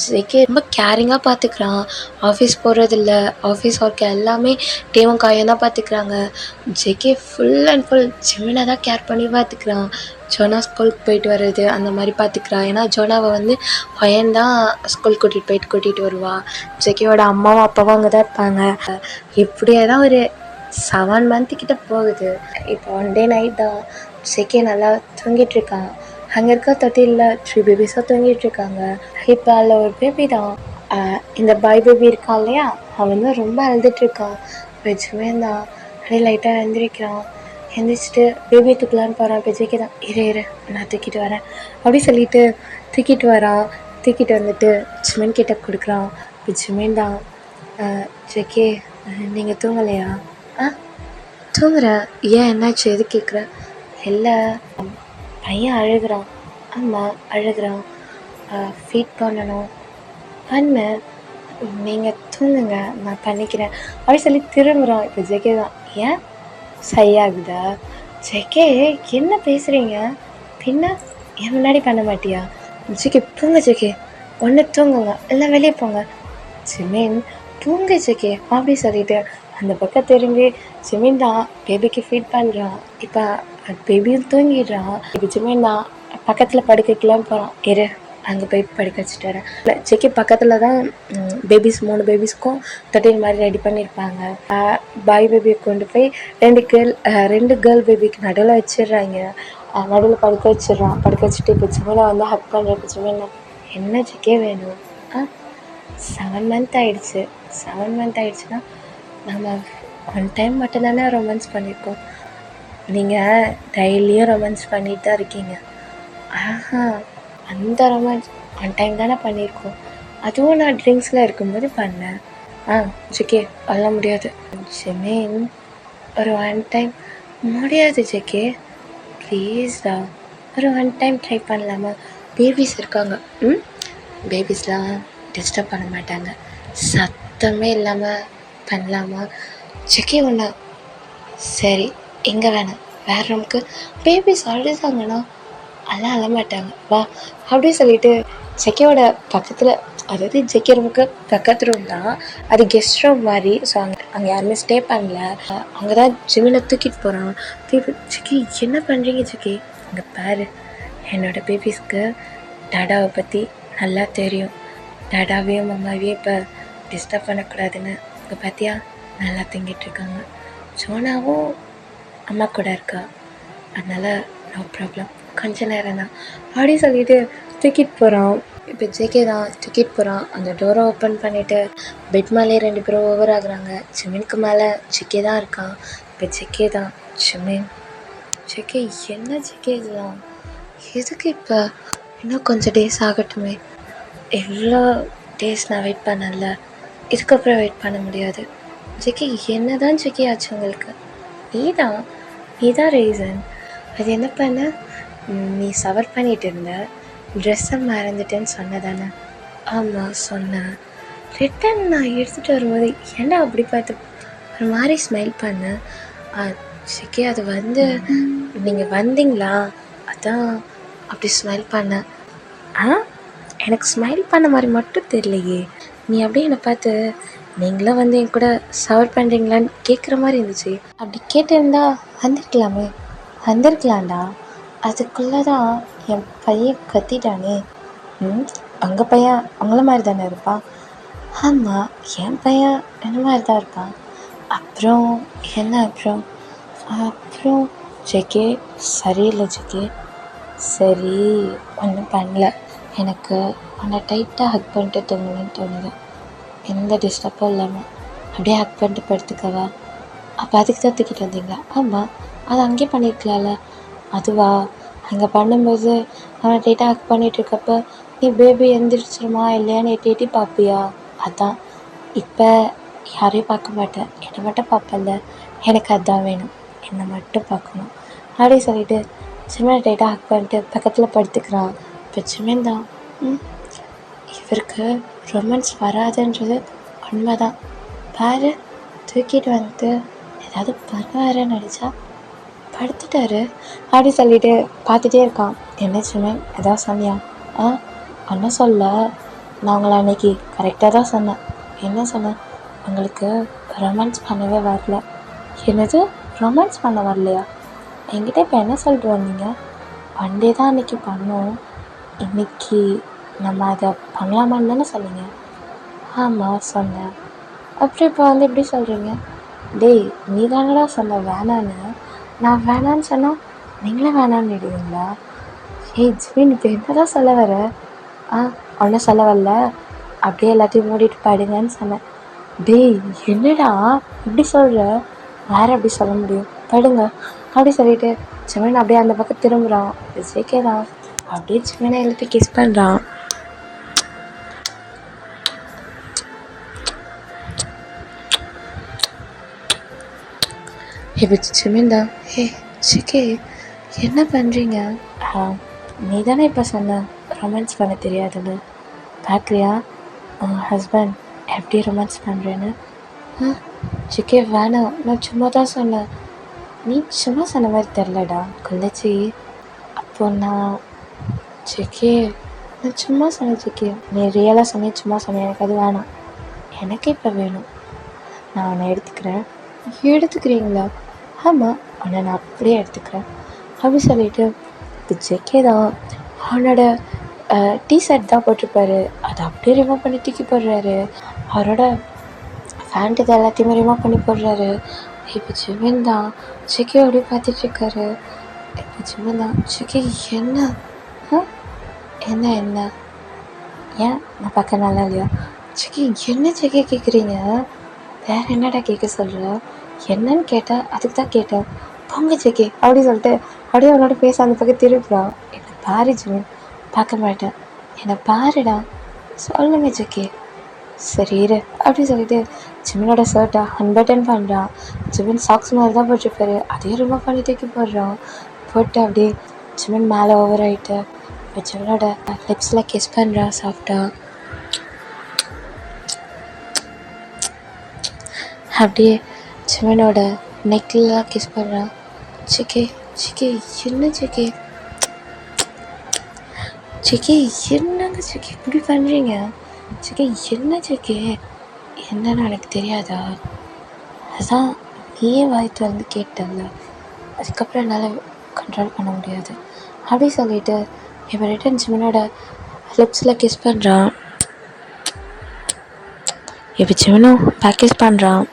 A: ஜேகே ரொம்ப கேரிங்காக பார்த்துக்கிறான். ஆஃபீஸ் போகிறதில்ல, ஆஃபீஸ் ஒர்க் எல்லாமே டேவும் காயும் தான் பார்த்துக்கிறாங்க. ஜேகே ஃபுல் அண்ட் ஃபுல் ஜிமினை தான் கேர் பண்ணி பார்த்துக்கிறான். ஜோனா ஸ்கூலுக்கு போயிட்டு வர்றது அந்த மாதிரி பார்த்துக்கிறான். ஏன்னா ஜோனாவை வந்து பையன் தான் ஸ்கூல் கூட்டிகிட்டு வருவா. ஜேகேவோட அம்மாவும் அப்பாவும் அங்கே தான் இருப்பாங்க. இப்படியே தான் ஒரு 7 month கிட்ட போகுது. இப்போ ஒன் டே நைட் தான் ஜேகே நல்லா தூங்கிட்டுருக்கான். அங்கே இருக்க தொட்டிலில் 3 பேபிஸாக தூங்கிட்டுருக்காங்க. இப்போ அதில் ஒரு பேபி தான் இந்த பாய் பேபி இருக்கான் இல்லையா, அவன் வந்து ரொம்ப அழுதுட்டுருக்கான். பெஜ்மே தான் அப்படியே லைட்டாக எழுந்திரிக்கிறான். எழுந்திரிச்சிட்டு பேபியை தூக்கலான்னு போகிறான். பெஜேக்கே தான் இரு நான் தூக்கிட்டு வரேன் அப்படி சொல்லிட்டு தூக்கிட்டு வரான். தூக்கிட்டு வந்துட்டு ஜிமின் கிட்ட கொடுக்குறான். இப்போ ஜிமின் தான் ஜேகே நீங்கள் தூங்கலையா? தூங்குறேன். ஏன் என்னாச்சு, எது கேட்குற? இல்லை, பையன் அழுகிறான். ஆமாம் அழுகிறான், ஃபீட் பண்ணணும். பண்ணு, நீங்கள் தூங்குங்க நான் பண்ணிக்கிறேன் அப்படி சொல்லி திரும்புகிறோம். இப்போ ஜேகே தான் ஏன் சரியாகுதா? ஜேகே என்ன பேசுகிறீங்க? பின்ன என் முன்னாடி பண்ண மாட்டியா? ஜேகே தூங்க ஜேகே, ஒன்று தூங்குங்க இல்லை வெளியே போங்க. ஜிமின் தூங்கு ஜேகே அப்படி சொல்லிட்டு அந்த பக்கம் திரும்பி ஜிமின் தான் பேபிக்கு ஃபீட் பண்ணுறான். இப்போ பேபியும் தூங்கிடுறான். இப்போ ஜிமின் தான் பக்கத்தில் படுக்க வைக்கலான்னு போகிறான். இரு அங்கே போய் படுக்க வச்சுட்டு வரேன். ஜேகே பக்கத்தில் தான் பேபிஸ் 3 பேபிஸ்க்கும் தொட்டில் மாதிரி ரெடி பண்ணியிருப்பாங்க. பாய் பேபியை கொண்டு போய் 2 கேர்ள் பேபிக்கு நடுவில் வச்சிடுறாங்க. நடுவில் படுக்க வச்சிடுறான். படுக்க வச்சுட்டு இப்போ ஜிமினை வந்து ஹக் பண்ணுறப்ப ஜிமின் என்ன ஜேகே வேணும்? 7 month ஆகிடுச்சு. 7 month ஆகிடுச்சுன்னா நம்ம ஒன் டைம் மட்டும்தானே ரொமான்ஸ் பண்ணியிருக்கோம். நீங்கள் டெய்லியும் ரொமான்ஸ் பண்ணிட்டு தான் இருக்கீங்க. அந்த ரொமான்ஸ் ஒன் டைம் தானே பண்ணியிருக்கோம், அதுவும் நான் ட்ரிங்க்ஸில் இருக்கும்போது பண்ணேன். ஜேகே அதெல்லாம் முடியாது. ஜிமின் ஒரு 1 டைம் முடியாது ஜேகே, ப்ளீஸ்டா ஒரு 1 டைம் ட்ரை பண்ணலாமா? பேபிஸ் இருக்காங்க. பேபிஸ்லாம் டிஸ்டர்ப் பண்ண மாட்டாங்க, சத்தமே இல்லாமல் பண்ணலாமா? ஜேகே ஒன்று சரி, எங்கே வேணாம் வேறு ரூமுக்கு. பேபிஸ் அழுதாங்கன்னா அதெல்லாம் அழமாட்டாங்க வா அப்படி சொல்லிட்டு ஜேகேவோட பக்கத்தில், அதாவது ஜேகே ரூமுக்கு பக்கத்து ரூம் தான், அது கெஸ்ட் ரூம் மாதிரி. ஸோ அங்கே யாருமே ஸ்டே பண்ணல. அங்கே தான் ஜிமினை தூக்கிட்டு போகிறான். ஜேகே என்ன பண்ணுறீங்க ஜேகே? அங்கே பாரு, என்னோடய பேபிஸ்க்கு டாடாவை பற்றி நல்லா தெரியும். டாடாவையும் அம்மாவையும் இப்போ டிஸ்டர்ப் பண்ணக்கூடாதுன்னு. இங்கே பார்த்தியா நல்லா தூங்கிட்டுருக்காங்க. ஜோனாவும் அம்மா கூட இருக்கா, அதனால் நோ ப்ராப்ளம், கொஞ்ச நேரம் தான் அப்படி சொல்லிட்டு தூக்கிட்டு போகிறான். இப்போ ஜேகே தான் தூக்கிட்டு போகிறான். அந்த டோரை ஓப்பன் பண்ணிவிட்டு பெட் மேலே 2 பேரும் ஓவர் ஆகுறாங்க. ஜிமினுக்கு மேலே ஜேகே தான் இருக்கான். இப்போ ஜேகே தான் ஜிமின், ஜேகே என்ன ஜேகே இதெல்லாம் எதுக்கு? இப்போ இன்னும் கொஞ்சம் டேஸ் ஆகட்டுமே. எவ்வளோ டேஸ் நான் வெயிட் பண்ணல, இதுக்கப்புறம் வெயிட் பண்ண முடியாது. ஜேகே என்ன தான் ஜேகே ஆச்சு உங்களுக்கு? நீ தான் ரீசன். அது என்ன பண்ண? நீ சவர் பண்ணிகிட்டு இருந்த, ட்ரெஸ்ஸை மறந்துட்டேன்னு சொன்னதானே? ஆமாம் சொன்னேன். ரிட்டன் நான் எடுத்துகிட்டு வரும்போது ஏன்னா அப்படி பார்த்து ஒரு மாதிரி ஸ்மைல் பண்ணேன். ஜேகே அது வந்து நீங்கள் வந்தீங்களா, அதான் அப்படி ஸ்மைல் பண்ணேன். எனக்கு ஸ்மைல் பண்ண மாதிரி மட்டும் தெரியலையே. நீ அப்படியே என்னை பார்த்து நீங்களும் வந்து என் கூட சவர் பண்ணுறீங்களான்னு கேட்குற மாதிரி இருந்துச்சு. அப்படி கேட்டிருந்தா வந்திருக்கலாம்டா. அதுக்குள்ளே தான் என் பையன் கத்திட்டானே. உங்கள் பையன் உங்களை மாதிரி தானே இருப்பான்? ஆமாம், என் பையன் என்ன மாதிரி தான் இருப்பான். அப்புறம் என்ன? அப்புறம் ஜேகே சரியில்லை ஜேகே. சரி ஒன்றும் பண்ணல, எனக்கு உன்னை டைட்டாக ஹக் பண்ணிட்டு தூங்கணும்னு தோணுது, எந்த டிஸ்டர்பும் இல்லாமல். அப்படியே ஹக் பண்ணிட்டு படுத்துக்கவா? அப்போ அதுக்கு தான் தூக்கிட்டு வந்தீங்களா? ஆமாம், அது அங்கேயே பண்ணியிருக்கலாம்ல. அதுவா, அங்கே பண்ணும்போது அவனை டைட்டாக ஹக் பண்ணிகிட்ருக்கப்ப நீ பேபி எழுந்திரிச்சிருமா இல்லையான்னு எட்டி பார்ப்பியா? அதான். இப்போ யாரையும் பார்க்க மாட்டேன், என்னை மட்டும் பார்ப்பல. எனக்கு அதுதான் வேணும், என்னை மட்டும் பார்க்கணும் அப்படி சொல்லிட்டு ஜிமினை டைட்டாக ஹக் பண்ணிட்டு பக்கத்தில் படுத்துக்கிறான். இப்போ ஜிமின் தான் இவருக்கு ரொமான்ஸ் வராதுன்றது உண்மைதான். பாரு, தூக்கிட்டு வந்து ஏதாவது பரவாயில்ல நடிச்சா படுத்துட்டாரு அப்படி சொல்லிட்டு பார்த்துட்டே இருக்கான். என்ன ஜிமின் ஏதாவது சொன்னியா? ஒன்றும் சொல்ல, நான் உங்களை அன்றைக்கி கரெக்டாக தான் சொன்னேன். என்ன சொன்னேன்? உங்களுக்கு ரொமான்ஸ் பண்ணவே வரல. என்னது, ரொமான்ஸ் பண்ண வரலையா? என்கிட்ட இப்போ என்ன சொல்லிட்டு வந்தீங்க? ஒன் டே தான் அன்றைக்கி பண்ணோம், இன்றைக்கி நம்ம அதை பண்ணலாமான்னு தானே சொன்னீங்க? ஆமாம் சொன்னேன். அப்புறம் இப்போ வந்து எப்படி சொல்கிறீங்க? டேய், நீ தானடா சொன்ன வேணான்னு. நான் வேணான்னு சொன்னால் நீங்களே வேணான்னு விடுவீங்களா? ஏய் ஜிவின், இப்போ என்னதான் சொல்ல வர? ஒன்றும் சொல்ல வரல, அப்படியே எல்லாத்தையும் மூடிட்டு படுங்கன்னு சொன்னேன். டேய் என்னடா இப்படி சொல்கிற? வேறு எப்படி சொல்ல முடியும்? படுங்க அப்படி சொல்லிட்டு ஜிவின் அப்படியே அந்த பக்கம் திரும்புகிறான். ஜேகே தான் அப்படியே ஜிவினை எழுப்பி கிஸ் பண்ணுறான். இப்போ ஜிவின் தான், ஹே ஜேகே என்ன பண்ணுறீங்க? நீ தானே இப்போ சொன்ன ரொமான்ஸ் பண்ண தெரியாதுன்னு. பார்க்குறியா ஹஸ்பண்ட் எப்படி ரொமான்ஸ் பண்ணுறேன்னு? ஜிகே வேணாம், நான் சும்மா தான் சொன்னேன். நீ சும்மா சொன்ன மாதிரி தெரிலடா குள்ளச்சி. அப்போ நான் ஜிகே, நான் சும்மா சொன்னேன் ஜிகே. நீ ரியலாக சொன்னேன், சும்மா சொன்னேன். எனக்கு அது வேணாம், எனக்கு இப்போ வேணும். நான் உன்னை எடுத்துக்கிறேன். எடுத்துக்கிறீங்களா? ஆமாம், உன்னை நான் அப்படியே எடுத்துக்கிறேன் அப்படி சொல்லிட்டு இப்போ ஜெகே தான் அவனோட டிஷர்ட் தான் போட்டிருப்பாரு, அதை அப்படியே ரிமூவ் பண்ணி தூக்கி போடுறாரு. அவரோட ஃபேண்ட் இது எல்லாத்தையுமே ரிமூவ் பண்ணி போடுறாரு. இப்போ ஜிவின் தான் ஜெகே அப்படியே பார்த்துட்ருக்காரு. இப்போ ஜிவின் தான், ஜெகே என்ன என்ன என்ன ஏன் நான் பார்க்க நல்லா இல்லையா? ஜெகே என்ன ஜெகே கேட்குறீங்க? வேறு என்னடா கேட்க சொல்கிற? என்னன்னு கேட்டால் அதுக்கு தான் கேட்டேன். போங்க ஜெகே அப்படி சொல்லிட்டு அப்படியே அவனோட பேச அந்த பக்கம் திருப்புறான். என்னை பாரு ஜிவின். பார்க்க மாட்டேன், என்னை பாருடா. சொல்லுங்க ஜெகே. சரி இரு அப்படி சொல்லிட்டு ஜிவினோட ஷர்ட்டை அன்பட்டன் பண்ணுறான். ஜிவின் சாக்ஸ் மாதிரி தான் போட்டிருப்பாரு, அதையும் ரிமூவ் பண்ணி தூக்கி போடுறான். போட்டு அப்படியே ஜிவின் மேலே ஓவர் ஆகிட்டு இப்போ ஜிவினோட லிப்ஸில் கிஸ் பண்ணுறான் சாஃப்டாக. அப்படியே ஜிவினோட நெக்லாம் கிஸ் பண்ணுறான். ஜிகே ஜிகே என்ன ஜிகே? ஜிகே என்னங்க ஜிகே இப்படி பண்ணுறீங்க? ஜிகே என்ன ஜிகே? என்னன்னு எனக்கு தெரியாதா? அதுதான் நீயே வாய்த்து வந்து கேட்டல, அதுக்கப்புறம் என்னால் கண்ட்ரோல் பண்ண முடியாது அப்படி சொல்லிட்டு இப்போ ரிட்டன் ஜிவினோட லிப்ஸில் கிஸ் பண்ணுறான். இப்போ ஜிவினும் பேக்கேஜ் பண்ணுறான்.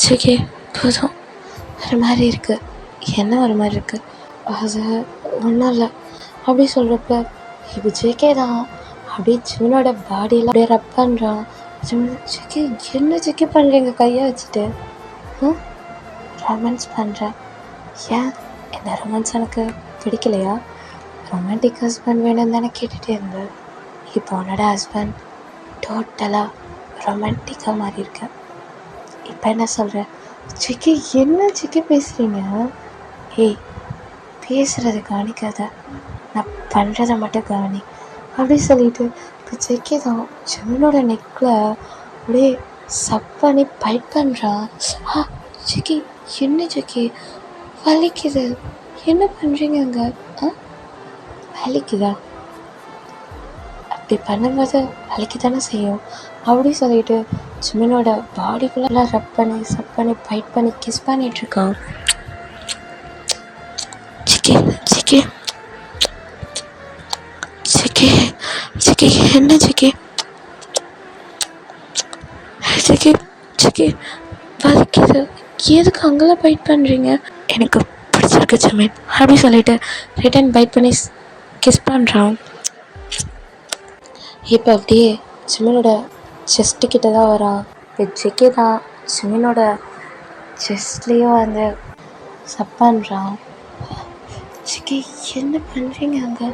A: ஜிகே போதும், ஒரு மாதிரி இருக்குது. என்ன ஒரு மாதிரி இருக்குது? அது ஒன்றும் இல்லை அப்படி சொல்கிறப்ப இப்போ ஜேகே தான் அப்படியே ஜிவினோட பாடியெல்லாம் அப்படியே ரப் பண்ணுறான். ஜிகே என்ன ஜிகே பண்ணுறீங்க கையை வச்சுட்டு? ரொமான்ஸ் பண்ணுறேன். ஏன் என்ன ரொமான்ஸ் எனக்கு பிடிக்கலையா? ரொமான்டிக் ஹஸ்பண்ட் வேணும்னு தானே கேட்டுகிட்டே இருந்தேன். இப்போ உன்னோட ஹஸ்பண்ட் டோட்டலாக ரொமான்டிக்காக மாறி இருக்கேன். இப்போ என்ன சொல்கிறேன்? ஜிகே என்ன ஜிகே பேசுகிறீங்க? ஏய் பேசுகிறத கவனிக்காத, நான் பண்ணுறதை மட்டும் கவனி அப்படி சொல்லிட்டு இப்போ ஜிகே தான் ஜிவினோட நெக்கில் அப்படியே சப் பண்ணி பைட் பண்ணுறான். ஜிகே என்ன ஜிகே வலிக்குது? என்ன பண்ணுறீங்க அங்கே? வலிக்குதா? அப்படி பண்ணும்போது வலிக்க தானே செய்யும் அப்படி சொல்லிட்டு ஜிவினோட பாடிக்குள்ளெல்லாம் ரப் பண்ணி சப் பண்ணி பைட் பண்ணி கிஸ் பண்ணிகிட்ருக்கான். ஜிகே ஜிகே ஜிகே ஜிகே என்ன ஜிகே? ஜிகே ஜிகே வலிக்குது, எதுக்கு அங்கெல்லாம் பைட் பண்ணுறீங்க? எனக்கு பிடிச்சிருக்கு ஜிவின் அப்படி சொல்லிட்டு ரிட்டன் பைட் பண்ணி கிஸ் பண்ணுறான். இப்போ அப்படியே ஜிவினோட செஸ்ட்டு கிட்ட தான் வரான். இப்போ ஜிகே தான் ஜிவினோட செஸ்ட்லேயும் வந்து சப் பண்ணுறான். ஜிகே என்ன பண்ணுறீங்க அங்கே?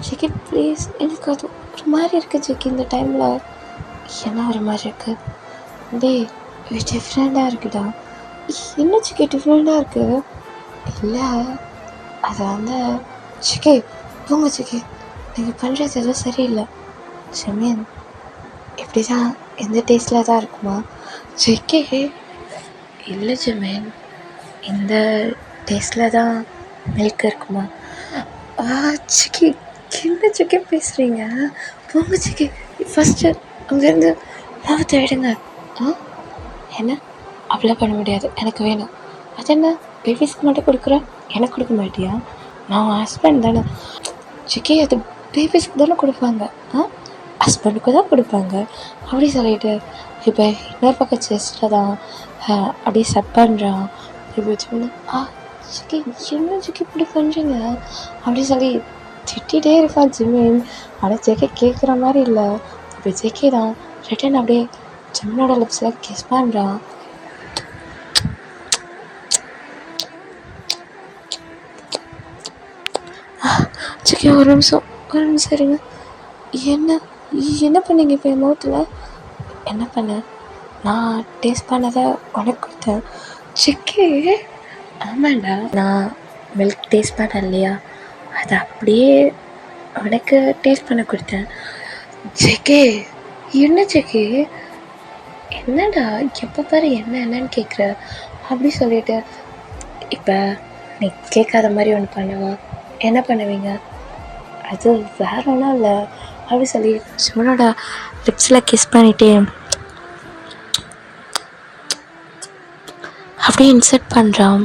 A: ஜிகே ப்ளீஸ், எனக்கு அது ஒரு மாதிரி இருக்குது ஜிகே. இந்த டைமில் என்ன ஒரு மாதிரி இருக்குது? டேய் இது டிஃப்ரெண்ட்டாக இருக்குடா. என்ன ஜிகே டிஃப்ரெண்ட்டாக இருக்குது? இல்லை அது வந்து ஜிகே போங்க ஜிகே, நீங்கள் பண்ணுறது எதுவும் சரியில்லை. ஜிவின் இப்படி தான் எந்த டேஸ்ட்டில் தான் இருக்குமா? ஜிகே இல்லை ஜிவின், இந்த டேஸ்ட்டில் தான் மில்க் இருக்குமா? சிக்கி என்ன சிக்கி பேசுகிறீங்க? போங்க சிக்கி, ஃபஸ்ட்டு அங்கேருந்து மாவு தேடுங்க. என்ன அவ்வளோ பண்ண முடியாது, எனக்கு வேணும். அது என்ன பேபிஸ்க்கு மட்டும் கொடுக்குற, எனக்கு கொடுக்க மாட்டியா? நான் ஹஸ்பண்ட் தானே. சிக்கி அது பேபிஸ்க்கு தானே கொடுப்பாங்க. ஹஸ்பண்டுக்கு தான் கொடுப்பாங்க அப்படி சொல்லிட்டு இப்போ இன்னொரு பக்கம் செஸ்ட்டில் தான் அப்படியே செட் பண்ணுறான். இப்போ சிக்கி என்ன சிக்கி இப்படி பண்ணுறீங்க அப்படி சொல்லி திட்டிகிட்டே இருக்கான் ஜிமின். ஆனால் ஜெகே கேட்குற மாதிரி இல்லை. இப்போ ஜெகே தான் ரிட்டன் அப்படியே ஜிமினோட லிப்ஸில் கிஸ் பண்ணுறான். சிக்கி ஒரு நிமிஷம் இருங்க. என்ன பண்ணீங்க இப்போ என் முகத்தில்? என்ன பண்ண? நான் டேஸ்ட் பண்ணதை உனக்கு கொடுத்தேன். சிக்கி ஆமாண்டா, நான் மில்க் டேஸ்ட் பண்ண இல்லையா, அதை அப்படியே உனக்கு டேஸ்ட் பண்ண கொடுத்தேன். சிக்கி என்ன சிக்கி, என்னடா எப்போ பாரு என்னன்னு கேட்குற அப்படி சொல்லிட்டு இப்போ நீ கேட்காத மாதிரி ஒன்று பண்ணுவா. என்ன பண்ணுவீங்க? அது வேற ஒன்றும் இல்லை அப்படி சொல்லி சிவனோட லிப்ஸில் கிஸ் பண்ணிவிட்டு அப்படியே இன்சர்ட் பண்ணுறான்.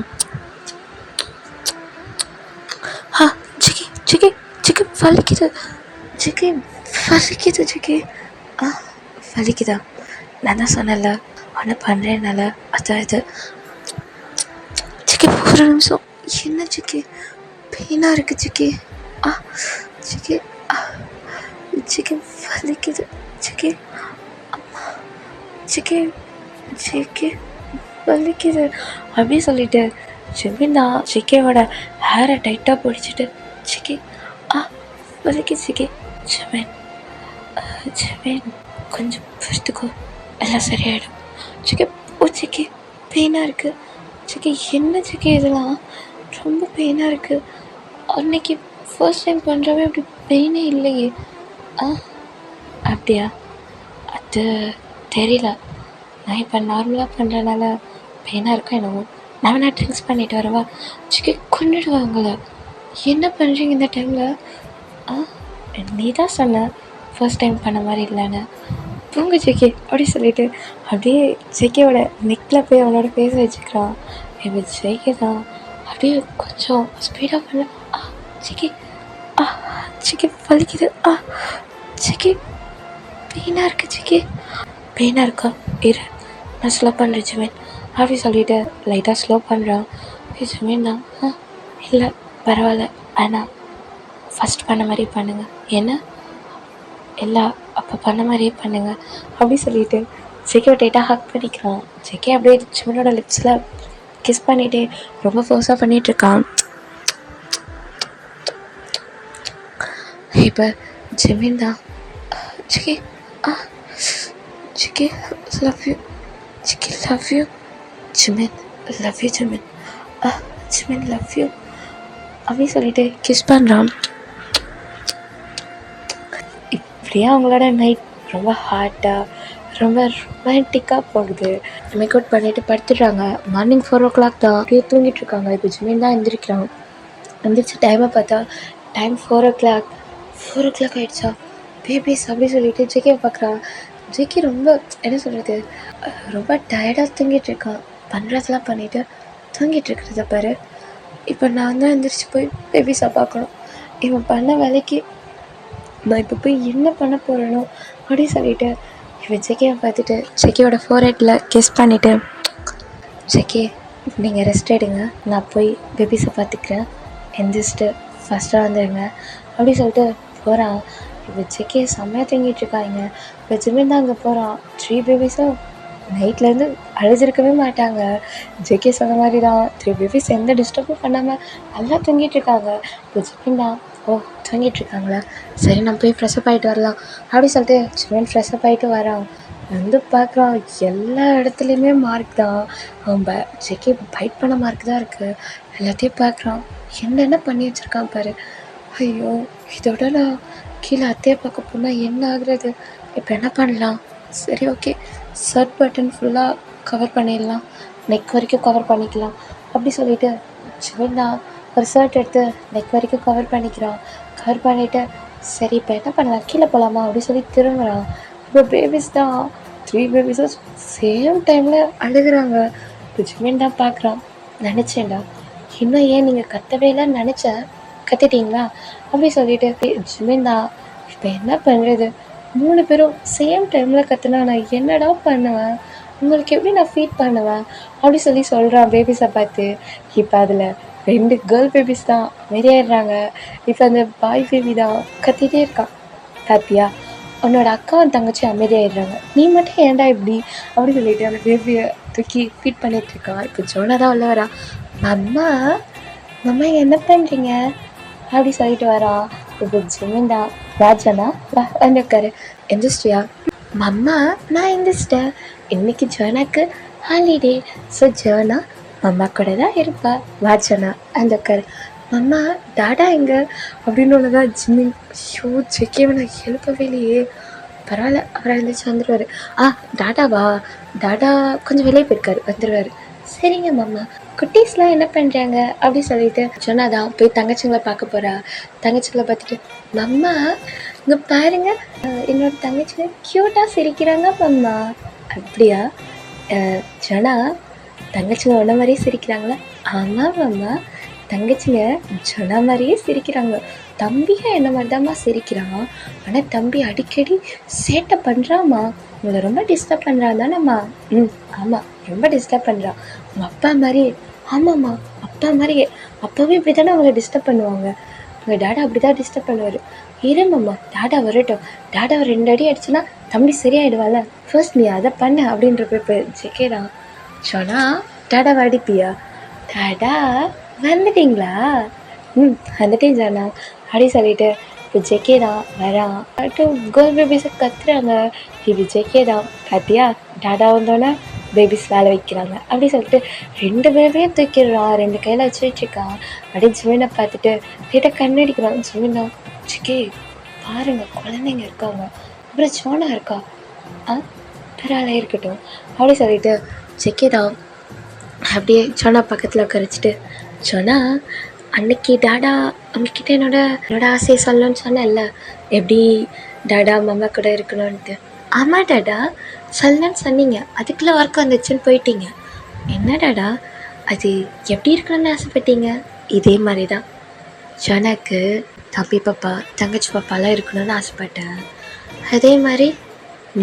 A: சிக்கி சிக்கி சிக்கி வலிக்குது, சிக்கி வலிக்குது, சிக்கி வலிக்குதா? நான் தான் சொன்னல ஒன்று பண்ணுறேன்னால அதான் இது. சிக்கி ஒரு நிமிஷம். என்ன சிக்கி பெயினாக இருக்குது சிக்கி? சிக்கி சிக்கி வலிக்குது சிக்கி, அம்மா சிக்கி சிக்கி வலிக்குது அப்படி சொல்லிட்டு ஜிமின் தான் சிக்கியோட ஹேரை டைட்டாக பிடிச்சிட்டு சிக்கி வலிக்குது சிக்கி. ஜிமின் கொஞ்சம் பொறுத்துக்கோ, எல்லாம் சரியாயிடும். சிக்கி சிக்கி பெயினாக இருக்குது சிக்கி. என்ன சிக்கி இதெல்லாம் ரொம்ப பெயினாக இருக்குது. அன்னைக்கு ஃபர்ஸ்ட் டைம் பண்ணுறவே அப்படி பெயினே இல்லையே. அப்படியா? அது தெரியல, நான் இப்போ நார்மலாக பண்ணுறதுனால பெயினாக இருக்கும் என்னவோ. நான் வேணா ட்ரிங்க்ஸ் பண்ணிட்டு வரவா? சிக்கி கொண்டுடுவாங்கள. என்ன பண்ணுறீங்க இந்த டைமில்? நீ தான் சொன்ன ஃபர்ஸ்ட் டைம் பண்ண மாதிரி இல்லைன்னு. தூங்கு சிக்கி அப்படி சொல்லிட்டு அப்படியே சிக்கியோட நெக்கில் போய் அவனோட பேச வச்சுக்கிறான். இப்போ சிக்கி தான் அப்படியே கொஞ்சம் ஸ்பீடாக பண்ண. சிக்கி சிக்கி வலிக்குது. சிக்கி பெயினாக இருக்குது சிக்கி. பெயினாக இருக்கா? இரு நான் ஸ்லோ பண்ணுறேன் ஜிமின் அப்படி சொல்லிவிட்டு லைட்டாக ஸ்லோ பண்ணுறான். ஜிமின் தான் இல்லை பரவாயில்ல, ஆனால் ஃபஸ்ட் பண்ண மாதிரி பண்ணுங்கள். என்ன இல்லை அப்போ பண்ண மாதிரியே பண்ணுங்கள் அப்படி சொல்லிவிட்டு ஜெக்கியை டைட்டாக ஹக் பண்ணிக்கிறான். ஜெக்கி அப்படியே ஜிமினோட லிப்ஸில் கிஸ் பண்ணிகிட்டே ரொம்ப ஃபோர்ஸாக பண்ணிகிட்ருக்கான். இப்போ ஜிமின் தான் சிக்கி சிக்கி லவ் யூ, சிக்கி love you Jimin, love you Jimin, Jimin love you அப்படி சொல்லிட்டு கிஸ் பண்ணுறான். இப்படியே அவங்களோட நைட் ரொம்ப ஹார்ட்டாக ரொம்ப ரொமான்டிக்காக போகுது. மேக் அவுட் பண்ணிவிட்டு படுத்துடுறாங்க. மார்னிங் 4 o'clock தான். அப்படியே தூங்கிட்டு இருக்காங்க. இப்போ ஜிமின் தான் எந்திரிக்கிறான். எந்திரிச்சு டைமை பார்த்தா டைம் 4 o'clock ஆகிடுச்சா? பேபிஸ் அப்படி சொல்லிட்டு ஜெக்கியை பார்க்குறான். ஜெக்கி ரொம்ப என்ன சொல்கிறது, ரொம்ப டயர்டாக தூங்கிட்டுருக்கான். பண்ணுறதெல்லாம் பண்ணிவிட்டு தூங்கிட்டுருக்கிறத பாரு. இப்போ நான் தான் எந்திரிச்சு போய் பேபிஸை பார்க்கணும். இவன் பண்ண வேலைக்கு நான் இப்போ போய் என்ன பண்ண போகிறேனோ அப்படி சொல்லிவிட்டு இவன் ஜெக்கியை பார்த்துட்டு ஜெக்கியோட ஃபோர்ஹெட்டில் கிஸ் பண்ணிவிட்டு, ஜெக்கி நீங்கள் ரெஸ்ட் எடுங்க, நான் போய் பேபிஸை பார்த்துக்கிறேன், எந்திரிச்சிட்டு ஃபஸ்ட்டாக வந்துடுங்க அப்படி சொல்லிட்டு போகிறான். இப்போ ஜெக்கியை செம்மையாக தூங்கிட்டுருக்காங்க. இப்போ ஜிமின் தான் அங்கே போகிறான். 3 பேபிஸும் நைட்லேருந்து அழுதுருக்கவே மாட்டாங்க. ஜெக்கி சொன்ன மாதிரி தான் 3 பேபிஸ் எந்த டிஸ்டர்பும் பண்ணாமல் நல்லா தூங்கிட்டுருக்காங்க. இப்போ ஜிமின் தான் தூங்கிட்டுருக்காங்களா, சரி நம்ம போய் ஃப்ரெஷ்அப் ஆகிட்டு வரலாம் அப்படி சொல்லிட்டு ஜிமின் ஃப்ரெஷ்அப் ஆகிட்டு வரான். வந்து பார்க்குறான் எல்லா இடத்துலையுமே மார்க் தான். அவன் ஜெக்கி பைட் பண்ண மார்க் தான் இருக்குது. எல்லாத்தையும் பார்க்குறான், என்னென்ன பண்ணி வச்சுருக்கான் பாரு. ஐயோ இதோட நான் கீழே அத்தையை பார்க்க போனால் என்ன ஆகுறது? இப்போ என்ன பண்ணலாம்? சரி ஓகே, ஷர்ட் பட்டன் ஃபுல்லாக கவர் பண்ணிடலாம், நெக் வரைக்கும் கவர் பண்ணிக்கலாம் அப்படி சொல்லிவிட்டு ஜிமின் தான் ஒரு ஷர்ட் எடுத்து நெக் வரைக்கும் கவர் பண்ணிக்கிறான். கவர் பண்ணிவிட்டு சரி இப்போ என்ன பண்ணலாம், கீழே போகலாமா அப்படின்னு சொல்லி திரும்புகிறான். இப்போ பேபிஸ் தான் 3 பேபிஸும் சேம் டைமில் அழுகுறாங்க. இப்போ ஜிமின் தான் பார்க்குறான். நினச்சேன்டா இன்னும் ஏன் நீங்கள் கத்தவே இல்லைன்னு நினச்சேன், கத்திட்டீங்களா அப்படி சொல்லிட்டு ஜிமின் தான் இப்போ என்ன பண்ணுறது, 3 பேரும் சேம் டைமில் கற்றுனா நான் என்னடா பண்ணுவேன், உங்களுக்கு எப்படி நான் ஃபீட் பண்ணுவேன் அப்படி சொல்லி சொல்கிறான் பேபிஸை பார்த்து. இப்போ அதில் 2 கேர்ள் பேபிஸ் தான் வெளியேறாங்க. இப்போ அந்த பாய் பேபி தான் கத்திகிட்டே இருக்கான். பாத்தியா உன்னோட அக்காவும் தங்கச்சி அமைதியாகிடுறாங்க, நீ மட்டும் ஏன்டா இப்படி அப்படி சொல்லிட்டு அந்த பேபியை தூக்கி ஃபீட் பண்ணிட்டு இருக்கான். இப்போ ஜோனா தான் உள்ள வரா. மம்மா மம்மா என்ன பண்ணுறீங்க அப்படி சொல்லிட்டு வரான். இப்போ ஜிமின் தான் ராஜனா வா வந்து உட்காரு, எந்திரிச்சிட்டியா? மம்மா நான் எந்திரிச்சிட்டேன், இன்னைக்கு ஜோனாக்கு ஹாலிடே, ஸோ ஜோனா மம்மா கூட தான் இருப்பா, வாஜனா அந்த உட்காரு. மம்மா டாடா எங்க அப்படின்னு ஒன்றுதான் ஜிமின். ஐயோ செக்கேவை நான் எழுப்பவே இல்லையே, பரவாயில்ல அப்புறம் எழுந்திரிச்சு வந்துடுவார். டாடாவா, டாடா கொஞ்சம் வெளியே போயிருக்காரு, வந்துடுவார். சரிங்க மாமா. குட்டீஸ்லாம் என்ன பண்ணுறாங்க அப்படி சொல்லிட்டு சொன்னாதான் போய் தங்கச்சிங்களை பார்க்க போகிறா. தங்கச்சிங்களை பார்த்துட்டு மம்மா இங்கே பாருங்க என்னோட தங்கச்சிங்க க்யூட்டாக சிரிக்கிறாங்க மம்மா. அப்படியா ஜனா, தங்கச்சிங்க ஒன்றை மாதிரியே சிரிக்கிறாங்களா? ஆமாம் மம்மா, தங்கச்சிங்க ஜனா மாதிரியே சிரிக்கிறாங்க. தம்பியும் என்ன மாதிரி தான்மா சிரிக்கிறான், ஆனால் தம்பி அடிக்கடி சேட்டை பண்ணுறாம்மா, உங்களை ரொம்ப டிஸ்டர்ப் பண்ணுறான் தானேம்மா? ஆமாம் ரொம்ப டிஸ்டர்ப் பண்ணுறான். உங்கள் அப்பா மாதிரி. ஆமாம்மா அப்பா மாதிரியே, அப்பாவே இப்படி தானே அவங்கள டிஸ்டர்ப் பண்ணுவாங்க, உங்கள் டாடா அப்படி தான் டிஸ்டர்ப் பண்ணுவார். இருமாம்மா டாடா வரட்டும், டாடாவை 2 அடி அடிச்சுன்னா தம்பி சரியாயிடுவாள், ஃபர்ஸ்ட் நீ அதை பண்ண அப்படின்றப்ப இப்போ ஜெகேதான் சொன்னால் டாடாவை அடிப்பியா? டாடா வந்துட்டிங்களா? வந்துட்டேன் ஜானா அப்படி சொல்லிட்டு இப்போ ஜெகே தான் வரான். கேர்ள் பேபிஸை கத்துறாங்க. இது ஜெகே தான் பார்த்தியா, டாடா வந்தோன்னே பேபிஸ் வேலை வைக்கிறாங்க அப்படி சொல்லிட்டு 2 பேரையும் தூக்கிடுறான், 2 கையில் வச்சுட்ருக்கான். அப்படியே ஜிமினை பார்த்துட்டு லேட்டாக கண்ணடிக்கிறான். ஜிமினா ஜெகே பாருங்க குழந்தைங்க இருக்காங்க, அப்புறம் ஜோனா இருக்கா, பரவாயில்ல இருக்கட்டும் அப்படி சொல்லிட்டு ஜெகே தான் அப்படியே ஜோனா பக்கத்தில் உட்காரிச்சிட்டு, ஜோனா அன்னைக்கு டாடா உங்ககிட்ட என்னோட ஆசையை சொல்லணும்னு சொன்னேன்ல, எப்படி டாடா மாமா கூட இருக்கணும்ன்ட்டு. ஆமாம் டாடா சொல்லணும்னு சொன்னீங்க, அதுக்குள்ளே ஒர்க் வந்துச்சுன்னு போயிட்டீங்க. என்ன டாடா அது எப்படி இருக்கணும்னு ஆசைப்பட்டீங்க? இதே மாதிரி தான் ஜோனாக்கு தம்பி பாப்பா தங்கச்சி பாப்பாலாம் இருக்கணும்னு ஆசைப்பட்டேன். அதே மாதிரி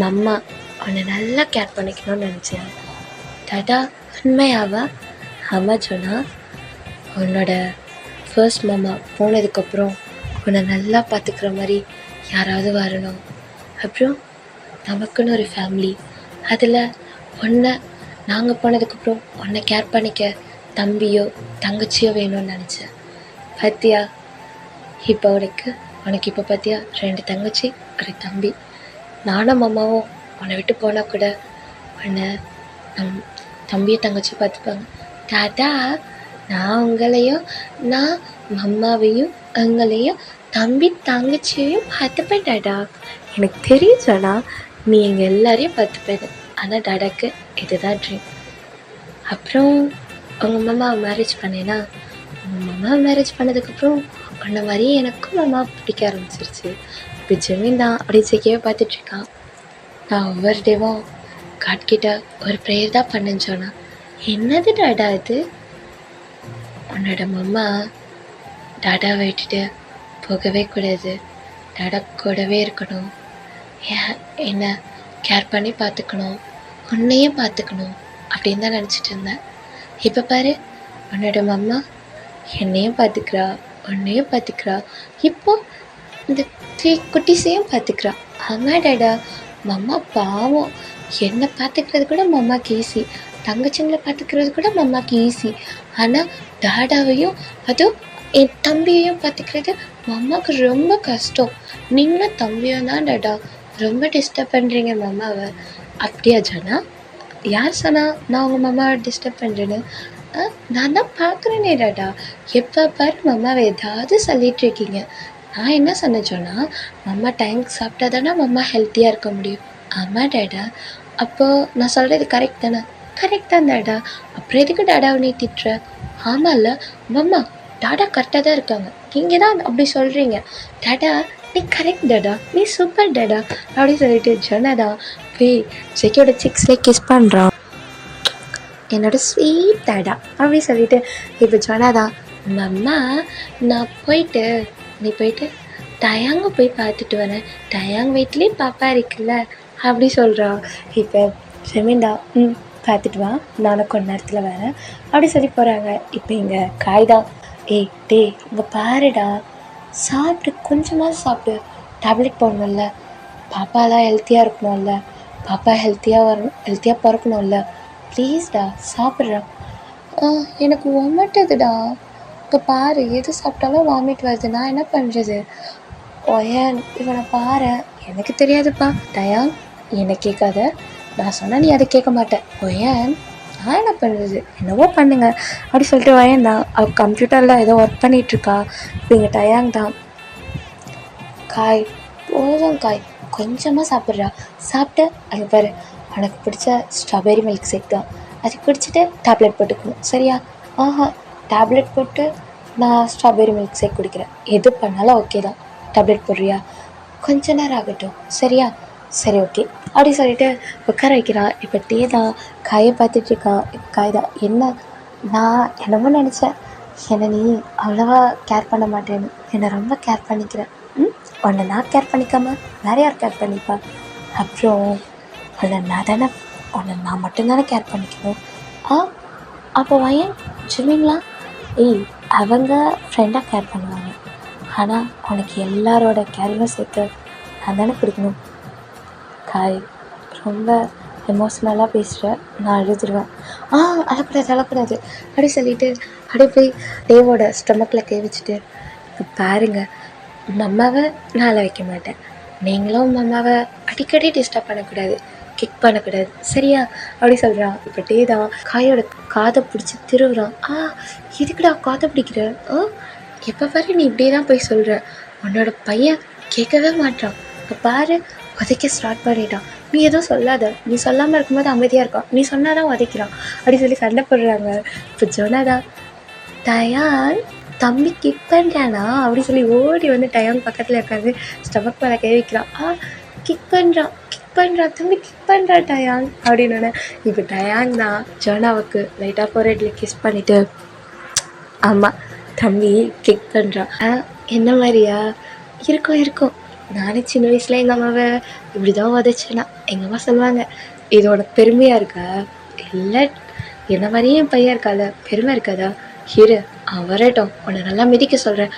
A: மம்மா உன்னை நல்லா கேர் பண்ணிக்கணும்னு நினச்சேன். டாடா உண்மையாவா? ஆமாம் ஜோனா, உன்னோட ஃபர்ஸ்ட் மாமா போனதுக்கப்புறம் உன்னை நல்லா பார்த்துக்கிற மாதிரி யாராவது வரணும், அப்புறம் நமக்குன்னு ஒரு ஃபேமிலி, அதில் ஒன்றை நாங்கள் போனதுக்கப்புறம் உன்னை கேர் பண்ணிக்க தம்பியோ தங்கச்சியோ வேணும்னு நினச்சேன். பார்த்தியா இப்போ உனக்கு இப்போ பார்த்தியா 2 தங்கச்சி 1 தம்பி. நானும் மாமாவும் உன்னை விட்டு போனால் கூட உன்னை தம்பியை தங்கச்சி பார்த்துப்பாங்க. டாடா நான் உங்களையும் நான் மம்மாவையும் உங்களையும் தம்பி தங்கச்சியையும் பார்த்துப்பேன் டாடா. எனக்கு தெரியும் ஜோனா நீ எங்கள் எல்லாரையும் பார்த்துப்பேன், ஆனால் டாடாக்கு இதுதான் ட்ரீம். அப்புறம் உங்கள் மாமா மேரேஜ் பண்ணேன்னா, உங்கள் மாமா மேரேஜ் பண்ணதுக்கப்புறம் உன்ன மாதிரியே எனக்கும் மாமா பிடிக்க ஆரம்பிச்சிருச்சு. இப்போ ஜமீன் தான் அப்படி ஜெகேவை பார்த்துட்ருக்கான். நான் ஒவ்வொரு டேவும் காட்கிட்ட ஒரு ப்ரேயர் தான் பண்ணேன் ஜோனா. என்னது டாடா இது? உன்னோட மம்மா டாடாவை விட்டுட்டு போகவே கூடாது, டாடா கூடவே இருக்கணும், என்ன கேர் பண்ணி பார்த்துக்கணும், உன்னையும் பார்த்துக்கணும் அப்படின்னு தான் நினச்சிட்டு இருந்தேன். இப்போ பாரு உன்னோட மம்மா என்னையும் பார்த்துக்கிறா உன்னையும் பார்த்துக்கிறா, இப்போ இந்த 3 குட்டீஸையும் பார்த்துக்கிறா. ஆமாம் டாடா மம்மா பாவம், என்னை பார்த்துக்கிறது கூட மம்மாக்கு ஈஸி, தங்கச்சிங்களை பார்த்துக்கிறது கூட மம்மாக்கு ஈஸி, ஆனால் டாடாவையும் அதுவும் என் தம்பியையும் பார்த்துக்கிறது மம்மாவுக்கு ரொம்ப கஷ்டம். நீங்களும் தம்பியும் தான் டாடா ரொம்ப டிஸ்டர்ப் பண்ணுறீங்க மம்மாவை. அப்படியா ஜனா? யார் சொன்னா நான் உங்கள் மம்மாவை டிஸ்டர்ப் பண்ணுறேன்னு? நான் தான் பார்க்குறேனே டாடா, எப்போ பாரு மம்மாவை ஏதாவது சொல்லிகிட்ருக்கீங்க. நான் என்ன சொன்னேன் சொன்னால், மம்மா டைமுக்கு சாப்பிட்டா தானே மம்மா ஹெல்த்தியாக இருக்க முடியும். ஆமாம் டாடா, அப்போது நான் சொல்கிறது கரெக்ட் தானே? கரெக்ட் தான் டாடா, அப்புறம் எதுக்கு டாடாவை நீ திட்டுற? ஆமாம்ல மம்மா டாடா கரெக்டாக தான் இருக்காங்க, நீங்கள் தான் அப்படி சொல்கிறீங்க. டாடா நீ கரெக்ட் டாடா, நீ சூப்பர் டாடா அப்படின்னு சொல்லிட்டு ஜனதா போய் ஜெக்கியோட சிக்ஸ்லேயே கிஸ் பண்ணுறான். என்னோட ஸ்வீட் டாடா அப்படி சொல்லிட்டு இப்போ ஜனதா மம்மா நான் போயிட்டு நீ போயிட்டு டயாங்க போய் பார்த்துட்டு வரேன், டயாங் வீட்லேயே பாப்பா இருக்குல்ல அப்படி சொல்கிறான். இப்போ ஜெமின்டா பார்த்துட்டு வா, நானும் கொஞ்ச நேரத்தில் வரேன் அப்படி சொல்லி போகிறாங்க. இப்போ இங்கே காய்தா ஏய் டே இங்கே பாருடா, சாப்பிட்டு கொஞ்சமாக சாப்பிட்டு, டேப்லெட் போடணும்ல, பாப்பாலாம் ஹெல்த்தியாக இருக்கணும்ல, பாப்பா ஹெல்த்தியாக பிறக்கணும்ல, ப்ளீஸ்டா சாப்பிட்றா. எனக்கு ஒமட்டுதுடா, இப்போ பாரு எது சாப்பிட்டாலும் வாமிட் வருது, நான் என்ன பண்ணுறது? ஒயன் இவனை பாரு, எனக்கு தெரியாதுப்பா. டயான் என்னை கேட்காத, நான் சொன்னால் நீ அதை கேட்க மாட்டேன். ஒயன் நான் என்ன பண்ணுறது, என்னவோ பண்ணுங்க அப்படி சொல்லிட்டு ஒயன் தான் அவள் கம்ப்யூட்டரில் ஏதோ ஒர்க் பண்ணிகிட்ருக்கா. இப்போ இங்கே டயாங் தான் காய் போதும் காய் கொஞ்சமாக சாப்பிட்றா, சாப்பிட்டு அங்கே பாரு உனக்கு பிடிச்ச ஸ்ட்ராபெரி மில்க் ஷேக் தான், அது குடிச்சிட்டு டேப்லெட் போட்டுக்கணும் சரியா? டேப்லெட் போட்டு நான் ஸ்ட்ராபெரி மில்க் ஷேக் குடிக்கிறேன், எது பண்ணாலும் ஓகே தான். டேப்லெட் போடுறியா? கொஞ்ச நேரம் ஆகட்டும் சரியா? சரி ஓகே அப்படி சொல்லிட்டு உட்கார வைக்கிறா. இப்போ டே தான் காயை பார்த்துட்ருக்கா. இப்போ காய் தான் என்ன, நான் என்னமோ நினச்சேன் என்னை நீ அவ்வளோவா கேர் பண்ண மாட்டேன்னு, என்னை ரொம்ப கேர் பண்ணிக்கிறேன். உன்னை நான் கேர் பண்ணிக்காம வேறு யார் கேர் பண்ணிப்பா? அப்புறம் உன்னை நான் மட்டும்தானே கேர் பண்ணிக்கணும். அப்போ வயன் ஜிமின்லாம் அவங்க ஃப்ரெண்டாக கேர் பண்ணுவாங்க, ஆனால் உனக்கு எல்லாரோட கேரியும் சேர்த்து நான் தானே பிடிக்கணும். காய் ரொம்ப எமோஷ்னலாக பேசுகிற, நான் அழுதுருவேன். அழக்கூடாது அப்படி சொல்லிட்டு அப்படியே போய் டேவோட ஸ்டொமக்கில் கை வச்சுட்டு, இப்போ பாருங்க மம்மாவை நான் வைக்க மாட்டேன், நீங்களும் மம்மாவை அடிக்கடி டிஸ்டர்ப் பண்ணக்கூடாது, கிக் பண்ணக்கூடாது சரியா அப்படி சொல்கிறான். இப்போ டே தான் காயோட காதை பிடிச்சி திருவுறான். எதுக்குடா காதை பிடிக்கிற? எப்போ பாரு நீ இப்படியே தான் போய் சொல்கிற, உன்னோட பையன் கேட்கவே மாட்டான், இப்போ பாரு உதைக்க ஸ்டார்ட் பண்ணிட்டான், நீ எதுவும் சொல்லாத, நீ சொல்லாமல் இருக்கும்போது அமைதியாக இருக்கான், நீ சொன்னாதான் உதைக்கிறான் அப்படி சொல்லி சண்டை போடுறாங்க. இப்போ ஜொனாதா டயான் தம்பி கிக் பண்ணுறானா அப்படி சொல்லி ஓடி வந்து டயான் பக்கத்தில் இருக்காது ஸ்டமக் மேலே கை வைக்கிறான். கிக் பண்ணுறான் தம்பி கிக் பண்ணுறா டயான் அப்படின்னு. இப்போ டயான் தான் ஜோனாவுக்கு லைட்டாக ஃபோர்ஹெட்டில் கிஸ் பண்ணிவிட்டு ஆமாம் தம்பி கிக் பண்ணுறான். என்ன மாதிரியா இருக்கும், நானே சின்ன வயசில் எங்கள் அம்மாவை இப்படி தான் உதச்சேன்னா எங்கள் அம்மா சொல்லுவாங்க, இது உனக்கு பெருமையாக இருக்கா? இல்லை என்ன மாதிரியே என் பையன் இருக்காத, பெருமை இருக்காதா? இரு அவன் வரட்டும், உன்னை நல்லா மிதிக்க சொல்கிறேன்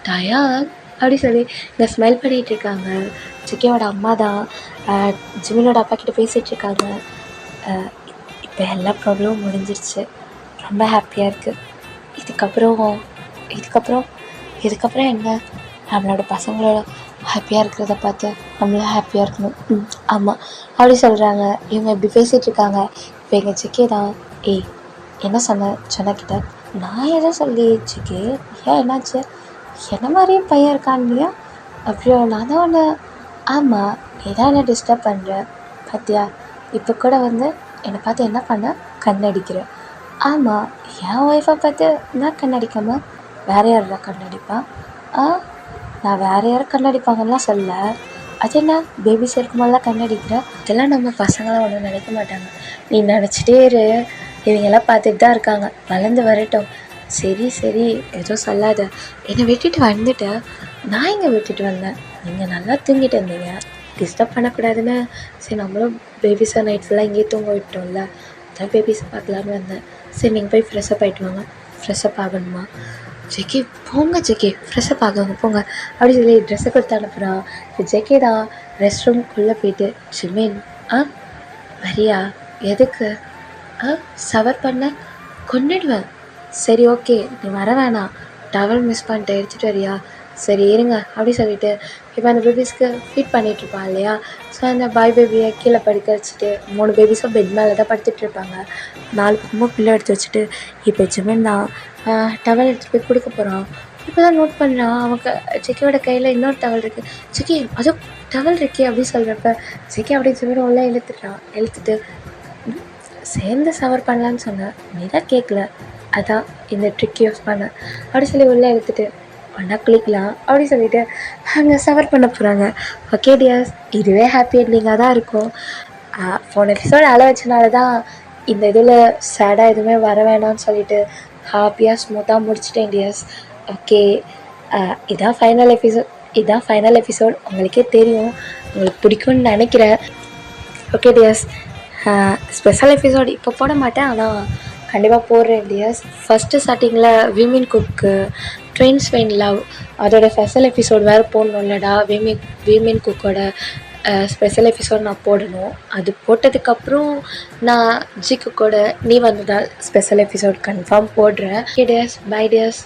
A: டயான் அப்படி சொல்லி இங்கே ஸ்மைல் பண்ணிகிட்டு இருக்காங்க. ஜிக்கியோட அம்மா தான் ஜிமினோட அப்பா கிட்ட பேசிகிட்ருக்காங்க. இப்போ எல்லா ப்ராப்ளமும் முடிஞ்சிருச்சு, ரொம்ப ஹாப்பியாக இருக்குது. இதுக்கப்புறம் என்ன, நம்மளோட பசங்களோட ஹாப்பியாக இருக்கிறத பார்த்து நம்மளும் ஹாப்பியாக இருக்கணும். ஆமாம் அப்படி சொல்கிறாங்க. இவங்க இப்படி பேசிகிட்ருக்காங்க. இப்போ எங்கள் ஜிக்கே தான் என்ன சொன்னக்கிட்ட நான் எதை சொல்லி ஜிக்கே ஏன் என்னாச்சு, என்ன மாதிரியும் பையன் இருக்கான் இல்லையா? அப்புறம் நான் தான் ஒன்று ஆமாம் நீ தான் என்னை டிஸ்டர்ப் பண்ணுற பார்த்தியா, இப்போ கூட வந்து என்னை பார்த்து என்ன பண்ண கண்ணடிக்கிறேன். ஆமாம் என் ஒய்ஃபை பார்த்து நான் கண்ணடிக்காமல் வேறு யாரா கண்ணடிப்பான்? நான் வேறு யாரும் கண்ணடிப்பாங்கலாம் சொல்ல, அது என்ன பேபிஸ் இருக்கும்போதெல்லாம் கண்ணடிக்கிற, இதெல்லாம் நம்ம பசங்களாம் ஒன்றும் நினைக்க மாட்டாங்க, நீ நினச்சிட்டே இரு, இவங்கெல்லாம் பார்த்துட்டு தான் இருக்காங்க, வளர்ந்து வரட்டும். சரி எதுவும் சொல்லாத, என்னை விட்டுட்டு வந்துட்டேன், நான் இங்கே விட்டுட்டு வந்தேன், நீங்கள் நல்லா தூங்கிட்டு இருந்தீங்க, டிஸ்டர்ப் பண்ணக்கூடாதுன்னு சரி நம்மளும் பேபிஸை நைட் ஃபுல்லாக இங்கேயே தூங்க விட்டோம்ல, அதான் பேபிஸை பார்க்கலான்னு வந்தேன். சரி நீங்கள் போய் ஃப்ரெஷ்ஷப் ஆகிட்டு வாங்க. ஃப்ரெஷ்ஷப் ஆகணுமா? ஜெக்கி போங்க ஜெக்கி ஃப்ரெஷ்ஷப் ஆகுங்க போங்க அப்படி சொல்லி ட்ரெஸ்ஸை கொடுத்து அனுப்புகிறான். இப்போ ஜெக்கி தான் ரெஸ்ட் ரூம்குள்ளே போயிட்டு ஜிமின் வரியா? எதுக்கு? சவர் பண்ண கொண்டுடுவேன். சரி ஓகே நீ வர வேணாம், டவல் மிஸ் பண்ணிட்டு எடுத்துகிட்டு வரியா? சரி இருங்க அப்படி சொல்லிவிட்டு இப்போ அந்த பேபிஸ்க்கு ஃபீட் பண்ணிகிட்ருப்பான் இல்லையா? ஸோ அந்த பாய் பேபியை கீழே படுக்க வச்சுட்டு 3 பேபிஸும் பெட் மேலே தான் படுத்துட்ருப்பாங்க. 4 பக்கமும் பிள்ளை எடுத்து வச்சுட்டு இப்போ ஜிமின் தான் டவல் எடுத்துகிட்டு போய் கொடுக்க போகிறான். இப்போ தான் நோட் பண்ணுறான் அவங்க ஜெக்கியோட கையில் இன்னொரு டவல் இருக்குது. ஜெக்கி அதுவும் டவல் இருக்கே அப்படின்னு சொல்கிறப்ப ஜெக்கி அப்படியே ஜிமின் உள்ளே இழுத்துட்டு சேர்ந்து சவர் பண்ணலான்னு சொன்னேன், நீ தான் கேட்கல, அதான் இந்த ட்ரிக் யூஸ் பண்ணேன். அப்படி சொல்லி உள்ளே எடுத்துட்டு ஒன்றா குளிக்கலாம் அப்படி சொல்லிட்டு அங்கே சவர் பண்ண போகிறாங்க. ஓகே டியர்ஸ், இதுவே ஹாப்பி என்டிங்காக தான் இருக்கும். போன எபிசோட் அழ வச்சனால தான் இந்த இதில் சேடாக எதுவுமே வர வேணாம்னு சொல்லிட்டு ஹாப்பியாக ஸ்மூத்தாக முடிச்சிட்டேன் டியர்ஸ். ஓகே, இதான் ஃபைனல் எபிசோட். உங்களுக்கே தெரியும், உங்களுக்கு பிடிக்கும்னு நினைக்கிறேன். ஓகே டியர்ஸ், ஸ்பெஷல் எபிசோட் இப்போ போட மாட்டேன், ஆனால் கண்டிப்பாக போடுறேன் டியர்ஸ். ஃபஸ்ட்டு ஸ்டார்டிங்கில் விமின் குக்கு ட்ரெயின்ஸ் வெயின் லவ் அதோட ஸ்பெஷல் எபிசோட் வேறு போடணும்லடா. விமின் குக்கோட ஸ்பெஷல் எபிசோட் நான் போடணும். அது போட்டதுக்கப்புறம் நான் ஜி குக்கோட நீ வந்ததால் ஸ்பெஷல் எபிசோட் கன்ஃபார்ம் போடுறேன். Okay dears, bye tears.